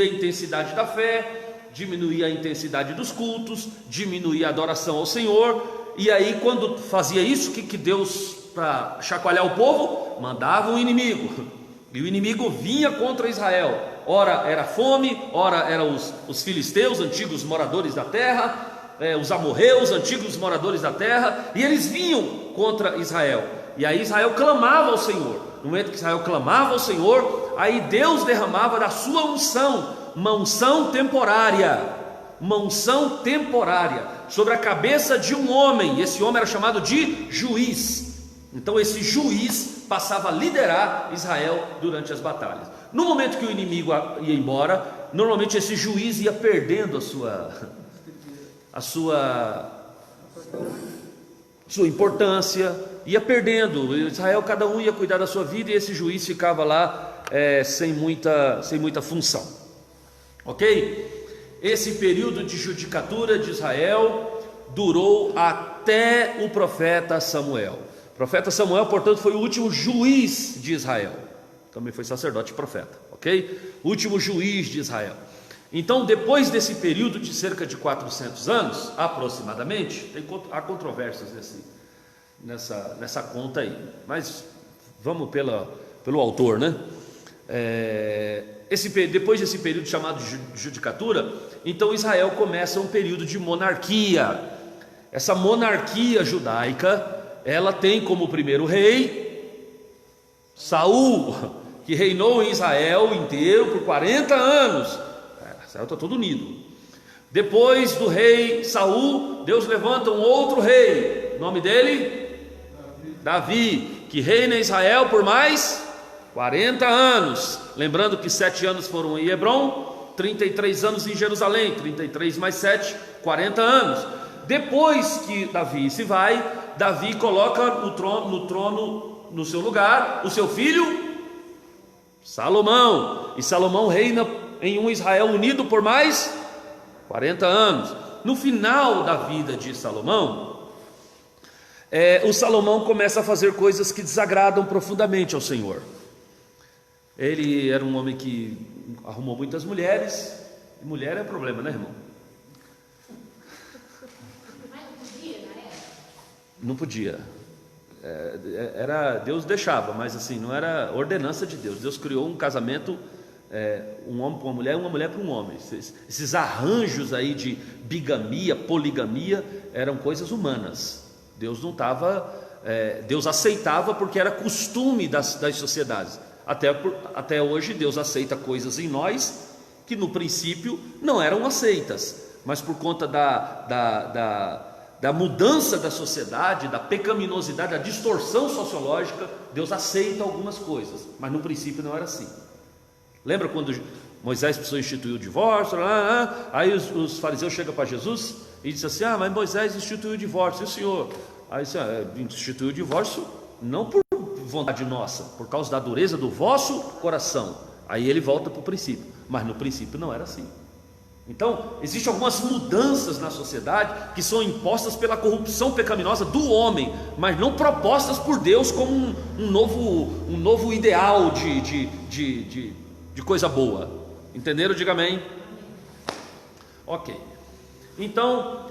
Speaker 1: a intensidade da fé, diminuir a intensidade dos cultos, diminuir a adoração ao Senhor. E aí, quando fazia isso, o que Deus, para chacoalhar o povo, mandava um inimigo, e o inimigo vinha contra Israel. Ora era fome, ora eram os filisteus, antigos moradores da terra, os amorreus, antigos moradores da terra, e eles vinham contra Israel. E aí Israel clamava ao Senhor. No momento que Israel clamava ao Senhor, aí Deus derramava da sua unção, uma unção temporária, sobre a cabeça de um homem. Esse homem era chamado de juiz. Então esse juiz passava a liderar Israel durante as batalhas. No momento que o inimigo ia embora, normalmente esse juiz ia perdendo a sua importância, ia perdendo. Israel, cada um ia cuidar da sua vida, e esse juiz ficava lá sem muita função. Ok? Esse período de judicatura de Israel durou até o profeta Samuel. O profeta Samuel, portanto, foi o último juiz de Israel. Também foi sacerdote e profeta, ok? O último juiz de Israel. Então, depois desse período de cerca de 400 anos, aproximadamente, há controvérsias nessa conta aí, mas vamos pelo autor, né? Depois desse período chamado de judicatura, então Israel começa um período de monarquia. Essa monarquia judaica, ela tem como primeiro rei Saul, que reinou em Israel inteiro por 40 anos. Israel está todo unido. Depois do rei Saul, Deus levanta um outro rei, o nome dele? Davi, que reina em Israel por mais 40 anos. Lembrando que 7 anos foram em Hebrom, 33 anos em Jerusalém, 33 mais 7, 40 anos. Depois que Davi se vai, Davi coloca no trono, no seu lugar, o seu filho Salomão. E Salomão reina em um Israel unido por mais 40 anos. No final da vida de Salomão, o Salomão começa a fazer coisas que desagradam profundamente ao Senhor. Ele era um homem que arrumou muitas mulheres. E mulher é problema, né, irmão? Não podia. Deus deixava, mas assim, não era ordenança de Deus. Deus criou um casamento, um homem para uma mulher para um homem. Esses arranjos aí de bigamia, poligamia, eram coisas humanas. Deus não estava, Deus aceitava porque era costume das sociedades. Até hoje Deus aceita coisas em nós que no princípio não eram aceitas, mas por conta da mudança da sociedade, da pecaminosidade, da distorção sociológica, Deus aceita algumas coisas, mas no princípio não era assim. Lembra quando Moisés precisou instituir o divórcio? Aí os fariseus chegam para Jesus e dizem assim: mas Moisés instituiu o divórcio, e o senhor? Aí disse: instituiu o divórcio não por vontade nossa, por causa da dureza do vosso coração. Aí ele volta para o princípio, mas no princípio não era assim. Então, existem algumas mudanças na sociedade que são impostas pela corrupção pecaminosa do homem, mas não propostas por Deus como um novo ideal de coisa boa. Entenderam? Diga amém. Ok. Então,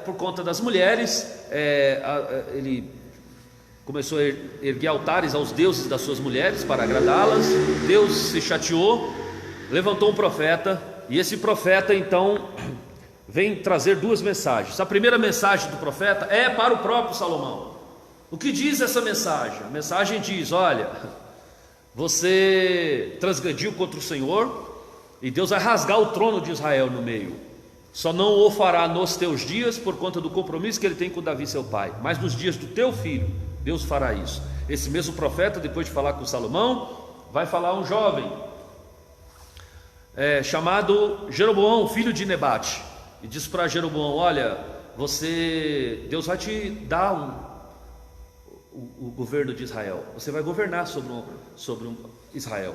Speaker 1: por conta das mulheres, ele começou a erguer altares aos deuses das suas mulheres para agradá-las. Deus se chateou, levantou um profeta. E esse profeta então vem trazer duas mensagens. A primeira mensagem do profeta é para o próprio Salomão. O que diz essa mensagem? A mensagem diz: olha, você transgrediu contra o Senhor, e Deus vai rasgar o trono de Israel no meio. Só não o fará nos teus dias, por conta do compromisso que ele tem com Davi seu pai, mas nos dias do teu filho Deus fará isso. Esse mesmo profeta, depois de falar com Salomão, vai falar a um jovem chamado Jeroboão, filho de Nebate, e diz para Jeroboão: olha, Deus vai te dar o governo de Israel, você vai governar sobre Israel.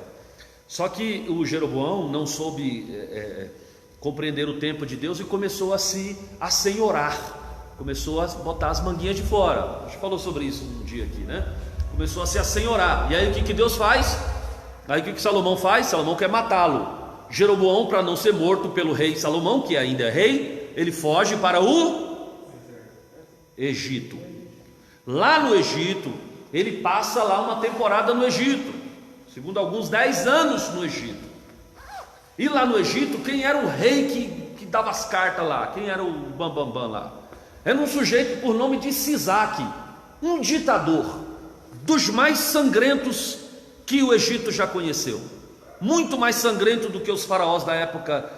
Speaker 1: Só que o Jeroboão não soube compreender o tempo de Deus e começou a se assenhorar, começou a botar as manguinhas de fora. A gente falou sobre isso um dia aqui, né? Começou a se assenhorar. E aí o que Deus faz? Aí o que Salomão faz? Salomão quer matá-lo. Jeroboão, para não ser morto pelo rei Salomão, que ainda é rei, ele foge para o Egito. Lá no Egito, ele passa lá uma temporada no Egito, segundo alguns 10 anos no Egito. E lá no Egito, quem era o rei que dava as cartas lá? Quem era o bambambam lá? Era um sujeito por nome de Sisaque, um ditador dos mais sangrentos que o Egito já conheceu. Muito mais sangrento do que os faraós da época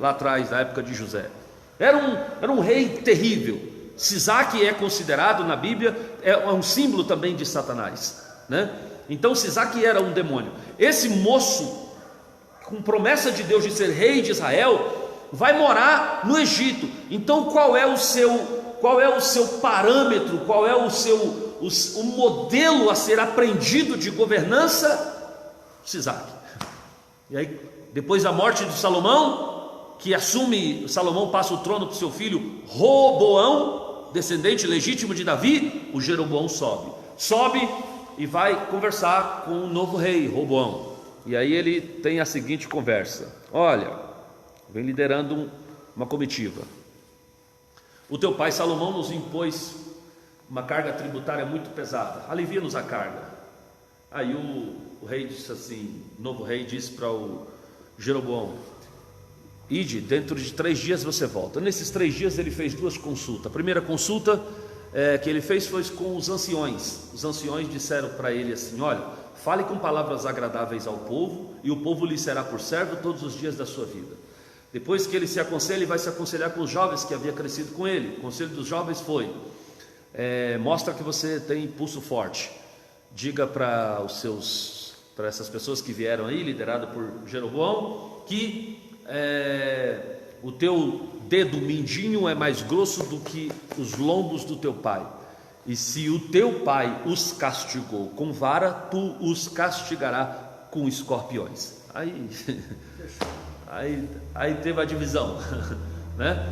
Speaker 1: lá atrás, da época de José. Era um rei terrível. Sisaque é considerado na Bíblia, é um símbolo também de Satanás, né? Então Sisaque era um demônio. Esse moço, com promessa de Deus de ser rei de Israel, vai morar no Egito. Então qual é o seu parâmetro, qual é o modelo a ser aprendido de governança? Sisaque. E aí, depois da morte de Salomão, Salomão passa o trono para o seu filho Roboão, descendente legítimo de Davi. O Jeroboão sobe e vai conversar com o novo rei Roboão. E aí ele tem a seguinte conversa: olha, vem liderando uma comitiva. O teu pai Salomão nos impôs uma carga tributária muito pesada, alivia-nos a carga. Aí o rei disse assim, o novo rei disse para o Jeroboão: ide, dentro de 3 dias você volta. Nesses 3 dias ele fez 2 consultas. A primeira consulta que ele fez foi com os anciões. Os anciões disseram para ele assim: olha, fale com palavras agradáveis ao povo, e o povo lhe será por servo todos os dias da sua vida. Depois que ele se aconselha, ele vai se aconselhar com os jovens que havia crescido com ele. O conselho dos jovens foi: mostra que você tem impulso forte. Diga para os seus para essas pessoas que vieram aí, liderado por Jeroboão, que o teu dedo mindinho é mais grosso do que os lombos do teu pai, e se o teu pai os castigou com vara, tu os castigarás com escorpiões. Aí teve a divisão, né?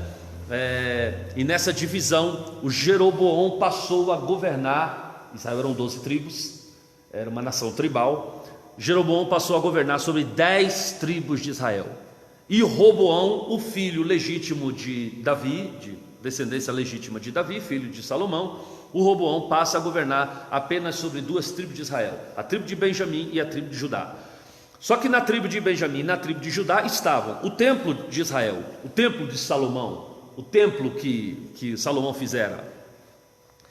Speaker 1: E nessa divisão o Jeroboão passou a governar. Israel eram 12 tribos, era uma nação tribal. Jeroboão passou a governar sobre 10 tribos de Israel. E Roboão, o filho legítimo de Davi, de descendência legítima de Davi, filho de Salomão, o Roboão passa a governar apenas sobre 2 tribos de Israel, a tribo de Benjamim e a tribo de Judá. Só que na tribo de Benjamim e na tribo de Judá estavam o templo de Israel, o templo de Salomão, o templo que Salomão fizera.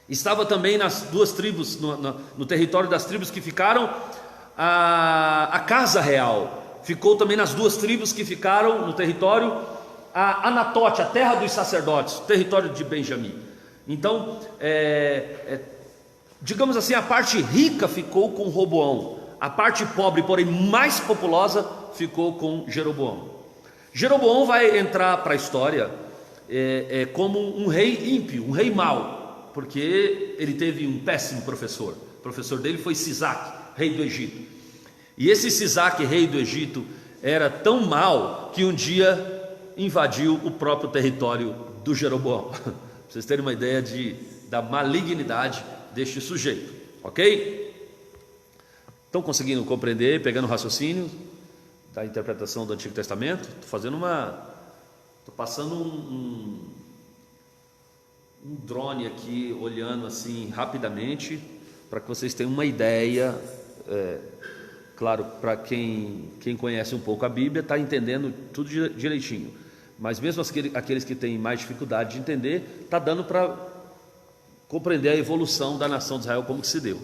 Speaker 1: Estava também nas 2 tribos, no território das tribos que ficaram, a casa real. Ficou também nas 2 tribos que ficaram no território, a Anatote, a terra dos sacerdotes, território de Benjamim. Então, digamos assim, a parte rica ficou com Roboão, a parte pobre, porém mais populosa, ficou com Jeroboão. Jeroboão vai entrar para a história como um rei ímpio, um rei mau, porque ele teve um péssimo professor. O professor dele foi Sisaque, rei do Egito. E esse Sisaque, rei do Egito, era tão mau que um dia invadiu o próprio território do Jeroboão. Para vocês terem uma ideia da malignidade deste sujeito, ok? Estão conseguindo compreender, pegando o raciocínio da interpretação do Antigo Testamento? Estou passando um drone aqui, olhando assim rapidamente, para que vocês tenham uma ideia. Claro, para quem conhece um pouco a Bíblia, está entendendo tudo direitinho, mas mesmo aqueles que têm mais dificuldade de entender, está dando para compreender a evolução da nação de Israel, como que se deu.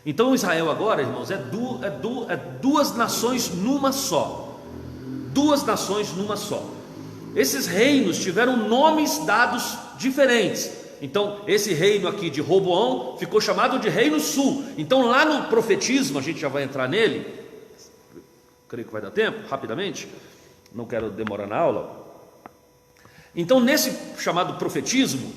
Speaker 1: Então Israel agora, irmãos, é 2 nações numa só. 2 nações numa só. Esses reinos tiveram nomes dados diferentes. Então esse reino aqui de Roboão ficou chamado de Reino Sul. Então lá no profetismo, a gente já vai entrar nele, creio que vai dar tempo, rapidamente, não quero demorar na aula. Então nesse chamado profetismo,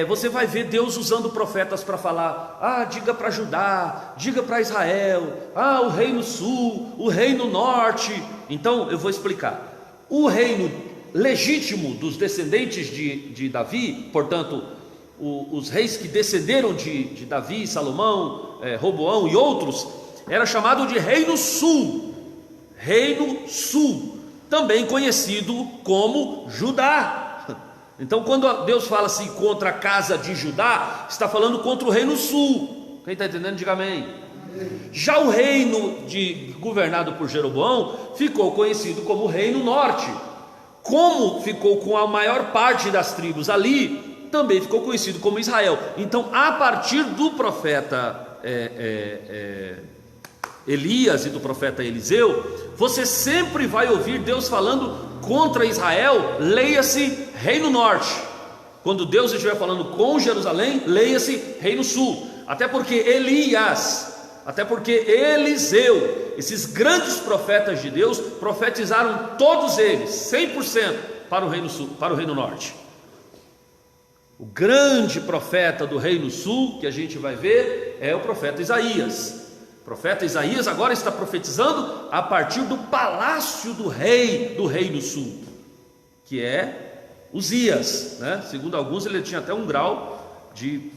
Speaker 1: você vai ver Deus usando profetas para falar: diga para Judá, diga para Israel, o Reino Sul, o Reino Norte. Então eu vou explicar. O reino legítimo dos descendentes de Davi, portanto os reis que descenderam de Davi, Salomão, Roboão e outros, era chamado de Reino Sul. Reino Sul, também conhecido como Judá. Então quando Deus fala assim contra a casa de Judá, está falando contra o Reino Sul. Quem está entendendo, diga amém. Já o reino governado por Jeroboão ficou conhecido como Reino Norte. Como ficou com a maior parte das tribos ali, também ficou conhecido como Israel. Então, a partir do profeta Elias e do profeta Eliseu, você sempre vai ouvir Deus falando contra Israel, leia-se Reino Norte. Quando Deus estiver falando com Jerusalém, leia-se Reino Sul. Até porque Eliseu, esses grandes profetas de Deus, profetizaram todos eles, 100% para o Reino Sul, para o Reino Norte. O grande profeta do Reino Sul, que a gente vai ver, é o profeta Isaías. O profeta Isaías agora está profetizando a partir do palácio do rei do Reino Sul, que é Uzias, né? Segundo alguns, ele tinha até um grau de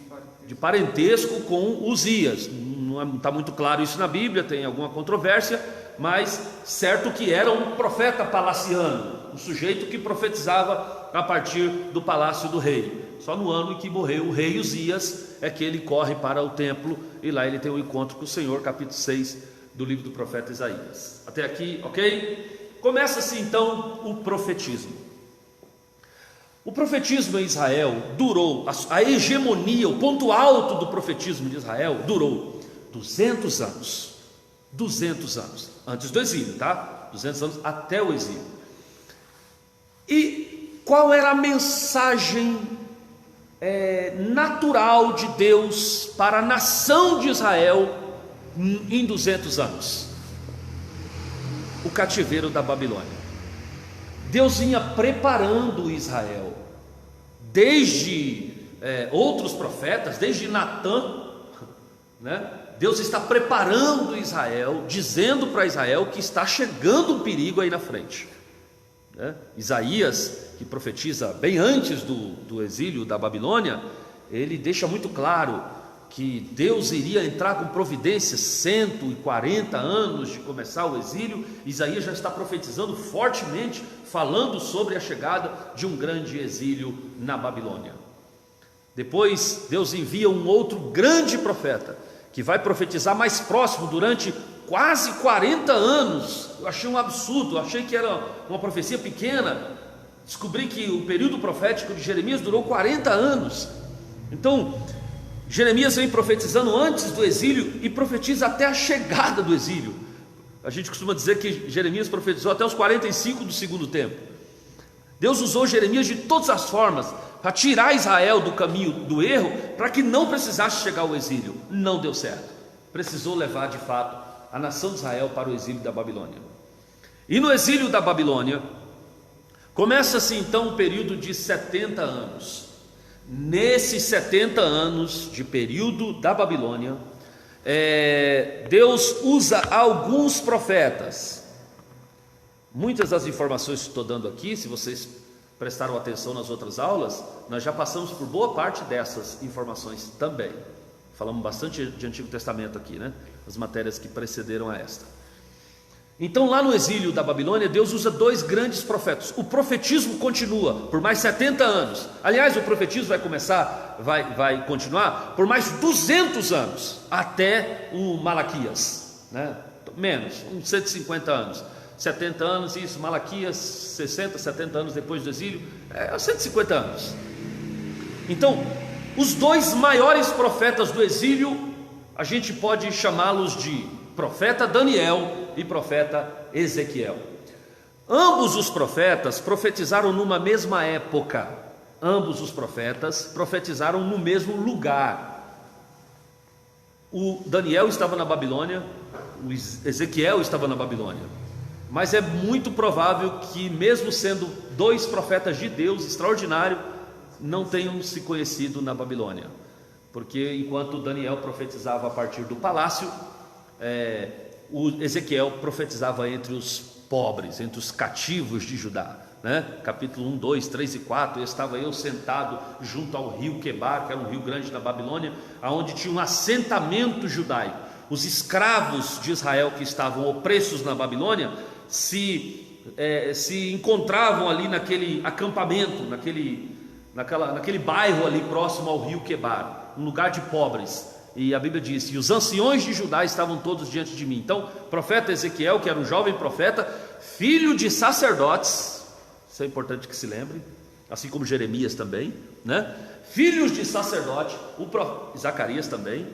Speaker 1: parentesco com Uzias. Não está muito claro isso na Bíblia, tem alguma controvérsia, mas certo que era um profeta palaciano, um sujeito que profetizava a partir do palácio do rei. Só no ano em que morreu o rei Uzias é que ele corre para o templo, e lá ele tem um encontro com o Senhor, capítulo 6 do livro do profeta Isaías. Até aqui, ok? Começa-se então o profetismo. O profetismo em Israel durou, a hegemonia, o ponto alto do profetismo de Israel durou 200 anos. 200 anos, antes do exílio, tá? 200 anos até o exílio. E qual era a mensagem natural de Deus para a nação de Israel em 200 anos. O cativeiro da Babilônia. Deus vinha preparando Israel, desde outros profetas, desde Natã, né? Deus está preparando Israel, dizendo para Israel que está chegando um perigo aí na frente, né? Isaías, que profetiza bem antes do exílio da Babilônia, ele deixa muito claro que Deus iria entrar com providência 140 anos de começar o exílio. Isaías já está profetizando fortemente, falando sobre a chegada de um grande exílio na Babilônia. Depois Deus envia um outro grande profeta, que vai profetizar mais próximo durante quase 40 anos. Eu achei um absurdo, eu achei que era uma profecia pequena. Descobri que o período profético de Jeremias durou 40 anos. Então, Jeremias vem profetizando antes do exílio e profetiza até a chegada do exílio. A gente costuma dizer que Jeremias profetizou até os 45 do segundo tempo. Deus usou Jeremias de todas as formas para tirar Israel do caminho do erro, para que não precisasse chegar ao exílio. Não deu certo. Precisou levar de fato a nação de Israel para o exílio da Babilônia. E no exílio da Babilônia começa-se então um período de 70 anos. Nesses 70 anos de período da Babilônia, Deus usa alguns profetas. Muitas das informações que estou dando aqui, se vocês prestaram atenção nas outras aulas, nós já passamos por boa parte dessas informações também. Falamos bastante de Antigo Testamento aqui, né? As matérias que precederam a esta. Então, lá no exílio da Babilônia, Deus usa dois grandes profetas. O profetismo continua por mais 70 anos. Aliás, o profetismo vai continuar por mais 200 anos, até o Malaquias, né? Menos, uns 150 anos. 70 anos, isso, Malaquias, 60, 70 anos depois do exílio, 150 anos. Então, os dois maiores profetas do exílio, a gente pode chamá-los de profeta Daniel e profeta Ezequiel. Ambos os profetas profetizaram numa mesma época. Ambos os profetas profetizaram no mesmo lugar. O Daniel estava na Babilônia, o Ezequiel estava na Babilônia. Mas é muito provável que, mesmo sendo dois profetas de Deus extraordinário, não tenham se conhecido na Babilônia, porque enquanto Daniel profetizava a partir do palácio, o Ezequiel profetizava entre os pobres, entre os cativos de Judá, né? Capítulo 1, 2, 3 e 4, estava eu sentado junto ao rio Quebar, que era um rio grande na Babilônia, onde tinha um assentamento judaico. Os escravos de Israel que estavam opressos na Babilônia se encontravam ali naquele acampamento, naquele bairro ali próximo ao rio Quebar, um lugar de pobres. E a Bíblia diz: e os anciões de Judá estavam todos diante de mim. Então, o profeta Ezequiel, que era um jovem profeta, filho de sacerdotes, isso é importante que se lembre, assim como Jeremias também, né? Filhos de sacerdote, Zacarias também.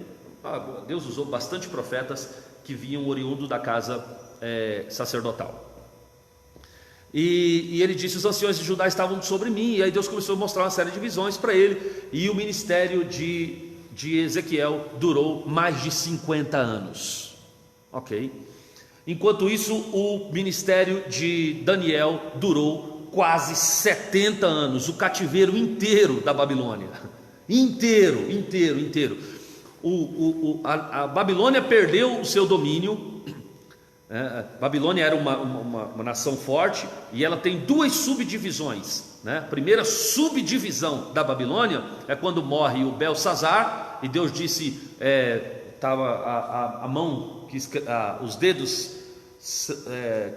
Speaker 1: Deus usou bastante profetas que vinham oriundo da casa sacerdotal. E ele disse: os anciões de Judá estavam sobre mim. E aí Deus começou a mostrar uma série de visões para ele. E o ministério de Ezequiel durou mais de 50 anos. Ok? Enquanto isso, o ministério de Daniel durou quase 70 anos. O cativeiro inteiro da Babilônia. Inteiro. A Babilônia perdeu o seu domínio. A Babilônia era uma nação forte, e ela tem duas subdivisões, né? A primeira subdivisão da Babilônia é quando morre o Belsazar, e Deus disse, estava a mão, os dedos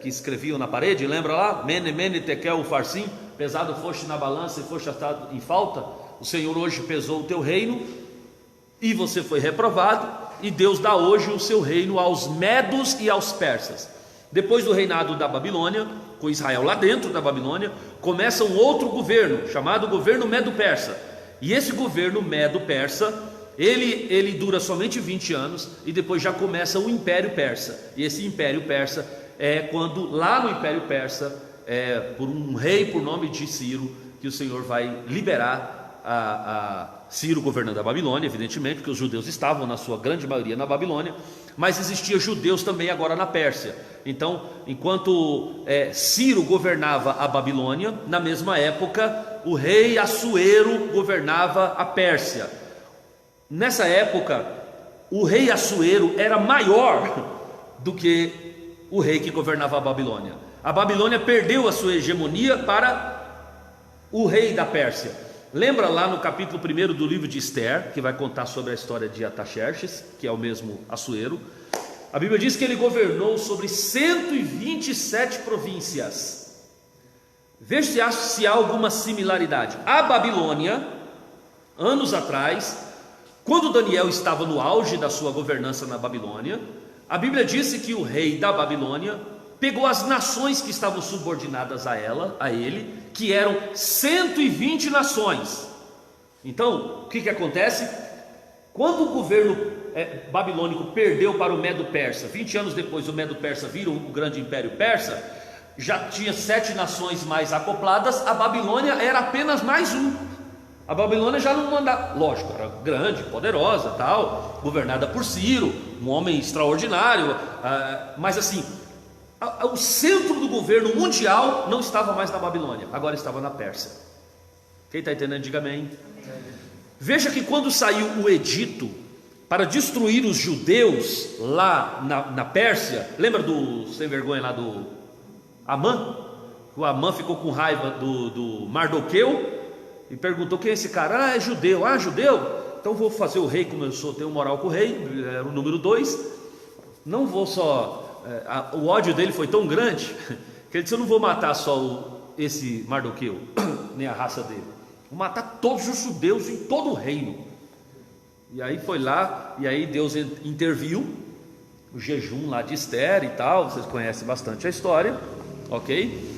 Speaker 1: que escreviam na parede, lembra lá? Mene, mene, tekel, ufarsim, pesado foste na balança e foste atado em falta. O Senhor hoje pesou o teu reino, e você foi reprovado, e Deus dá hoje o seu reino aos medos e aos persas. Depois do reinado da Babilônia, com Israel lá dentro da Babilônia, começa um outro governo, chamado governo medo-persa. E esse governo medo-persa, ele dura somente 20 anos, e depois já começa o Império Persa. E esse Império Persa é quando, lá no Império Persa, por um rei por nome de Ciro, que o Senhor vai liberar Ciro governando a Babilônia, evidentemente, porque os judeus estavam na sua grande maioria na Babilônia, mas existia judeus também agora na Pérsia. Então, enquanto Ciro governava a Babilônia, na mesma época o rei Assuero governava a Pérsia. Nessa época, o rei Assuero era maior do que o rei que governava a Babilônia. A Babilônia perdeu a sua hegemonia para o rei da Pérsia. Lembra lá no capítulo 1 do livro de Esther, que vai contar sobre a história de Artaxerxes, que é o mesmo Assuero. A Bíblia diz que ele governou sobre 127 províncias. Veja se há alguma similaridade. A Babilônia, anos atrás, quando Daniel estava no auge da sua governança na Babilônia, a Bíblia disse que o rei da Babilônia pegou as nações que estavam subordinadas a ele, que eram 120 nações. Então, o que acontece? Quando o governo babilônico perdeu para o Medo-Persa, 20 anos depois o Medo-Persa vira o grande império persa, já tinha 7 nações mais acopladas, a Babilônia era apenas mais um. A Babilônia já não mandava, lógico, era grande, poderosa, tal, governada por Ciro, um homem extraordinário, mas assim, o centro do governo mundial não estava mais na Babilônia, agora estava na Pérsia. Quem está entendendo, diga amém. Veja que quando saiu o edito para destruir os judeus lá na Pérsia, lembra do sem vergonha lá do Amã? O Amã ficou com raiva do Mardoqueu e perguntou: quem é esse cara? É judeu. Judeu? Então vou fazer o rei como eu sou, tenho moral com o rei, era o número 2. Não vou só... o ódio dele foi tão grande que ele disse: eu não vou matar só esse Mardoqueu, nem a raça dele, vou matar todos os judeus em todo o reino. E aí foi lá, e aí Deus interviu, o jejum lá de Esther e tal, vocês conhecem bastante a história, ok?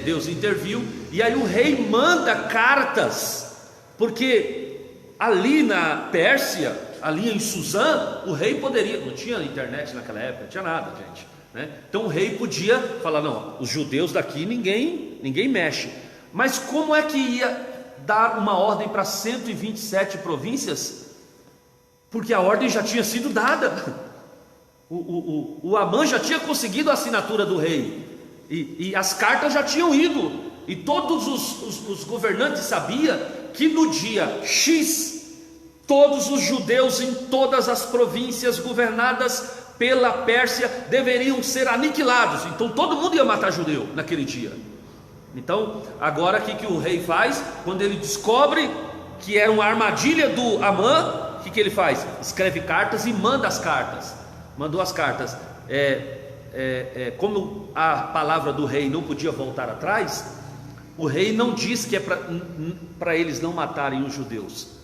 Speaker 1: Deus interviu, e aí o rei manda cartas, porque ali na Pérsia, ali em Suzã, o rei poderia, não tinha internet naquela época, não tinha nada, gente, né? Então o rei podia falar: não, os judeus daqui ninguém mexe. Mas como é que ia dar uma ordem para 127 províncias? Porque a ordem já tinha sido dada. O Amã já tinha conseguido a assinatura do rei, e as cartas já tinham ido, e todos os governantes sabiam que no dia X todos os judeus em todas as províncias governadas pela Pérsia deveriam ser aniquilados. Então todo mundo ia matar judeu naquele dia. Então agora o que o rei faz? Quando ele descobre que era uma armadilha do Amã, o que ele faz? Escreve cartas e manda as cartas. Mandou as cartas. Como a palavra do rei não podia voltar atrás, o rei não diz que é para eles não matarem os judeus.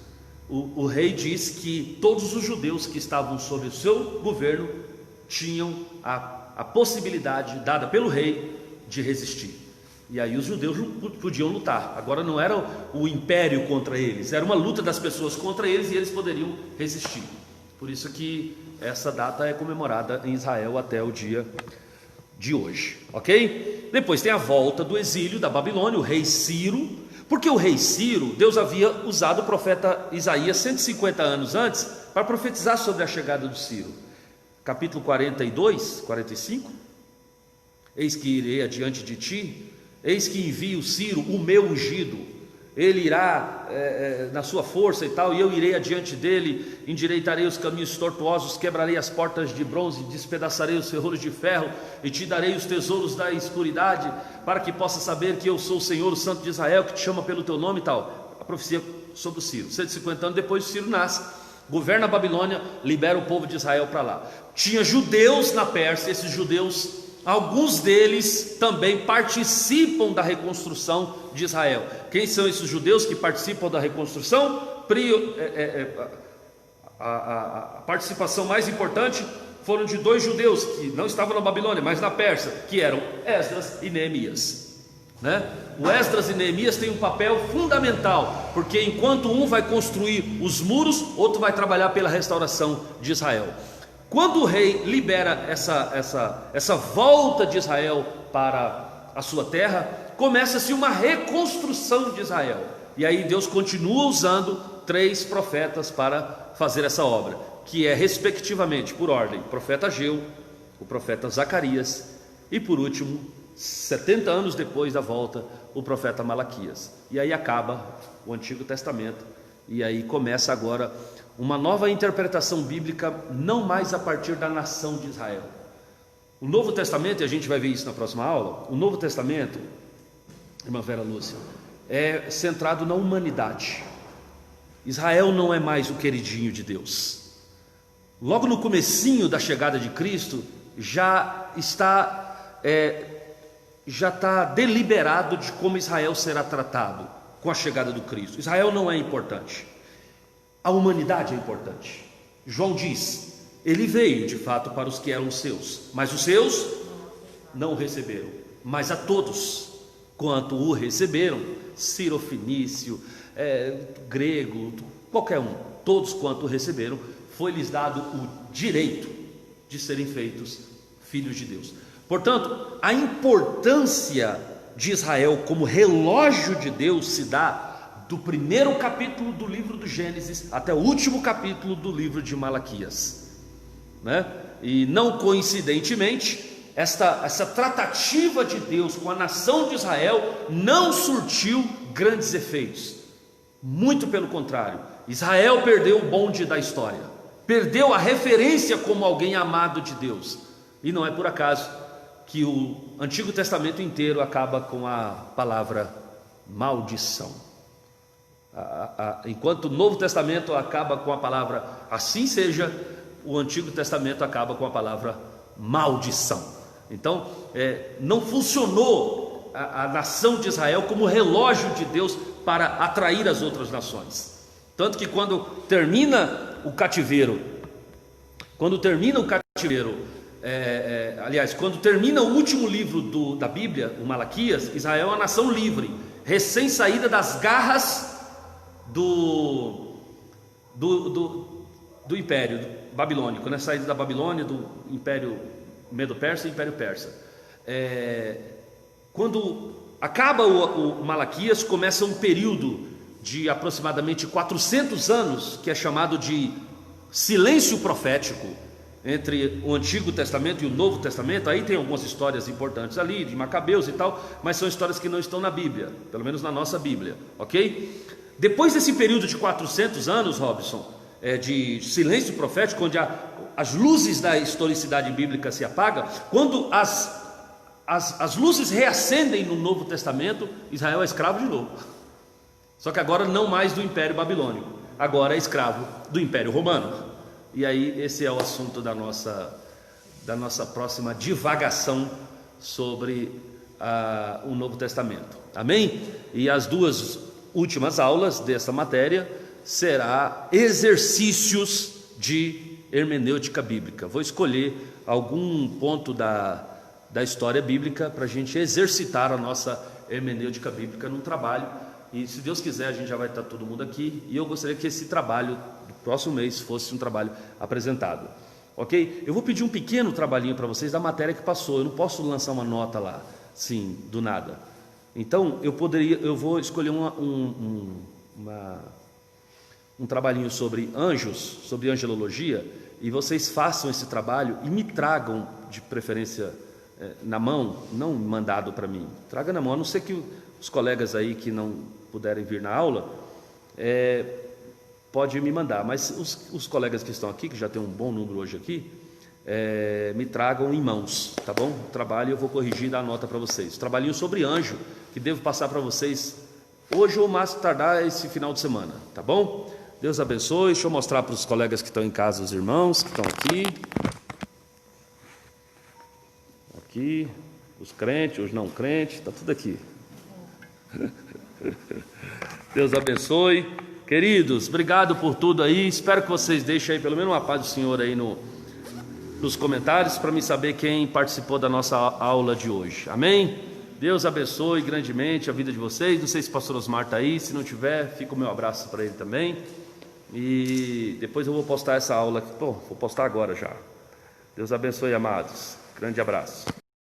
Speaker 1: O rei diz que todos os judeus que estavam sob o seu governo tinham a possibilidade dada pelo rei de resistir. E aí os judeus podiam lutar. Agora não era o império contra eles, era uma luta das pessoas contra eles, e eles poderiam resistir. Por isso que essa data é comemorada em Israel até o dia de hoje, ok? Depois tem a volta do exílio da Babilônia, o rei Ciro. Porque o rei Ciro, Deus havia usado o profeta Isaías 150 anos antes para profetizar sobre a chegada do Ciro. Capítulo 42, 45: eis que irei adiante de ti, eis que envio Ciro, o meu ungido. Ele irá na sua força e tal, e eu irei adiante dele, endireitarei os caminhos tortuosos, quebrarei as portas de bronze, despedaçarei os ferrolhos de ferro, e te darei os tesouros da escuridade, para que possa saber que eu sou o Senhor, o Santo de Israel, que te chama pelo teu nome e tal. A profecia sobre o Ciro. 150 anos depois, o Ciro nasce, governa a Babilônia, libera o povo de Israel para lá. Tinha judeus na Pérsia, esses judeus, alguns deles também participam da reconstrução de Israel. Quem são esses judeus que participam da reconstrução? A participação mais importante foram de 2 judeus que não estavam na Babilônia, mas na Pérsia, que eram Esdras e Neemias, né? O Esdras e Neemias têm um papel fundamental, porque enquanto um vai construir os muros, outro vai trabalhar pela restauração de Israel. Quando o rei libera essa volta de Israel para a sua terra, começa-se uma reconstrução de Israel. E aí Deus continua usando 3 profetas para fazer essa obra, que é respectivamente, por ordem, o profeta Ageu, o profeta Zacarias e por último, 70 anos depois da volta, o profeta Malaquias. E aí acaba o Antigo Testamento, e aí começa agora uma nova interpretação bíblica, não mais a partir da nação de Israel. O Novo Testamento, e a gente vai ver isso na próxima aula, o Novo Testamento, irmã Vera Lúcia, é centrado na humanidade. Israel não é mais o queridinho de Deus. Logo no comecinho da chegada de Cristo, já está deliberado de como Israel será tratado com a chegada do Cristo. Israel não é importante, a humanidade é importante. João diz: ele veio de fato para os que eram seus, mas os seus não o receberam. Mas a todos quanto o receberam, cirofenício, grego, qualquer um, todos quanto o receberam, foi-lhes dado o direito de serem feitos filhos de Deus. Portanto, a importância de Israel como relógio de Deus se dá do primeiro capítulo do livro do Gênesis até o último capítulo do livro de Malaquias, né? E não coincidentemente, essa tratativa de Deus com a nação de Israel não surtiu grandes efeitos. Muito pelo contrário, Israel perdeu o bonde da história, perdeu a referência como alguém amado de Deus. E não é por acaso que o Antigo Testamento inteiro acaba com a palavra maldição. Enquanto o Novo Testamento acaba com a palavra assim seja, o Antigo Testamento acaba com a palavra maldição. Então, não funcionou a nação de Israel como relógio de Deus para atrair as outras nações. Tanto que quando termina o cativeiro, quando termina o último livro da Bíblia, o Malaquias, Israel é uma nação livre, recém saída das garras do Império Babilônico, né? Saída da Babilônia, do Império Medo-Persa e Império Persa. Quando acaba o Malaquias, começa um período de aproximadamente 400 anos, que é chamado de silêncio profético, entre o Antigo Testamento e o Novo Testamento. Aí tem algumas histórias importantes ali, de Macabeus e tal, mas são histórias que não estão na Bíblia, pelo menos na nossa Bíblia, ok? Depois desse período de 400 anos, Robson, de silêncio profético, onde as luzes da historicidade bíblica se apagam, quando as luzes reacendem no Novo Testamento, Israel é escravo de novo. Só que agora não mais do Império Babilônico, agora é escravo do Império Romano. E aí esse é o assunto da nossa próxima divagação sobre o Novo Testamento. Amém? E as 2 últimas aulas dessa matéria será exercícios de hermenêutica bíblica. Vou escolher algum ponto da história bíblica para a gente exercitar a nossa hermenêutica bíblica num trabalho. E se Deus quiser, a gente já vai estar todo mundo aqui. E eu gostaria que esse trabalho do próximo mês fosse um trabalho apresentado, ok? Eu vou pedir um pequeno trabalhinho para vocês da matéria que passou. Eu não posso lançar uma nota lá, sim, do nada. Então eu vou escolher um trabalhinho sobre anjos, sobre angelologia, e vocês façam esse trabalho e me tragam, de preferência na mão, não mandado para mim, traga na mão, a não ser que os colegas aí que não puderem vir na aula, pode me mandar, mas os colegas que estão aqui, que já tem um bom número hoje aqui, me tragam em mãos, tá bom? O trabalho eu vou corrigir e dar a nota para vocês. Trabalhinho sobre anjo, que devo passar para vocês hoje ou mais tardar esse final de semana, tá bom? Deus abençoe. Deixa eu mostrar para os colegas que estão em casa, os irmãos que estão aqui. Aqui, os crentes, os não crentes, está tudo aqui. Deus abençoe. Queridos, obrigado por tudo aí. Espero que vocês deixem aí pelo menos uma paz do Senhor aí nos comentários, para me saber quem participou da nossa aula de hoje. Amém? Deus abençoe grandemente a vida de vocês. Não sei se o pastor Osmar está aí. Se não tiver, fica o meu abraço para ele também. E depois eu vou postar essa aula aqui. Vou postar agora já. Deus abençoe, amados. Grande abraço.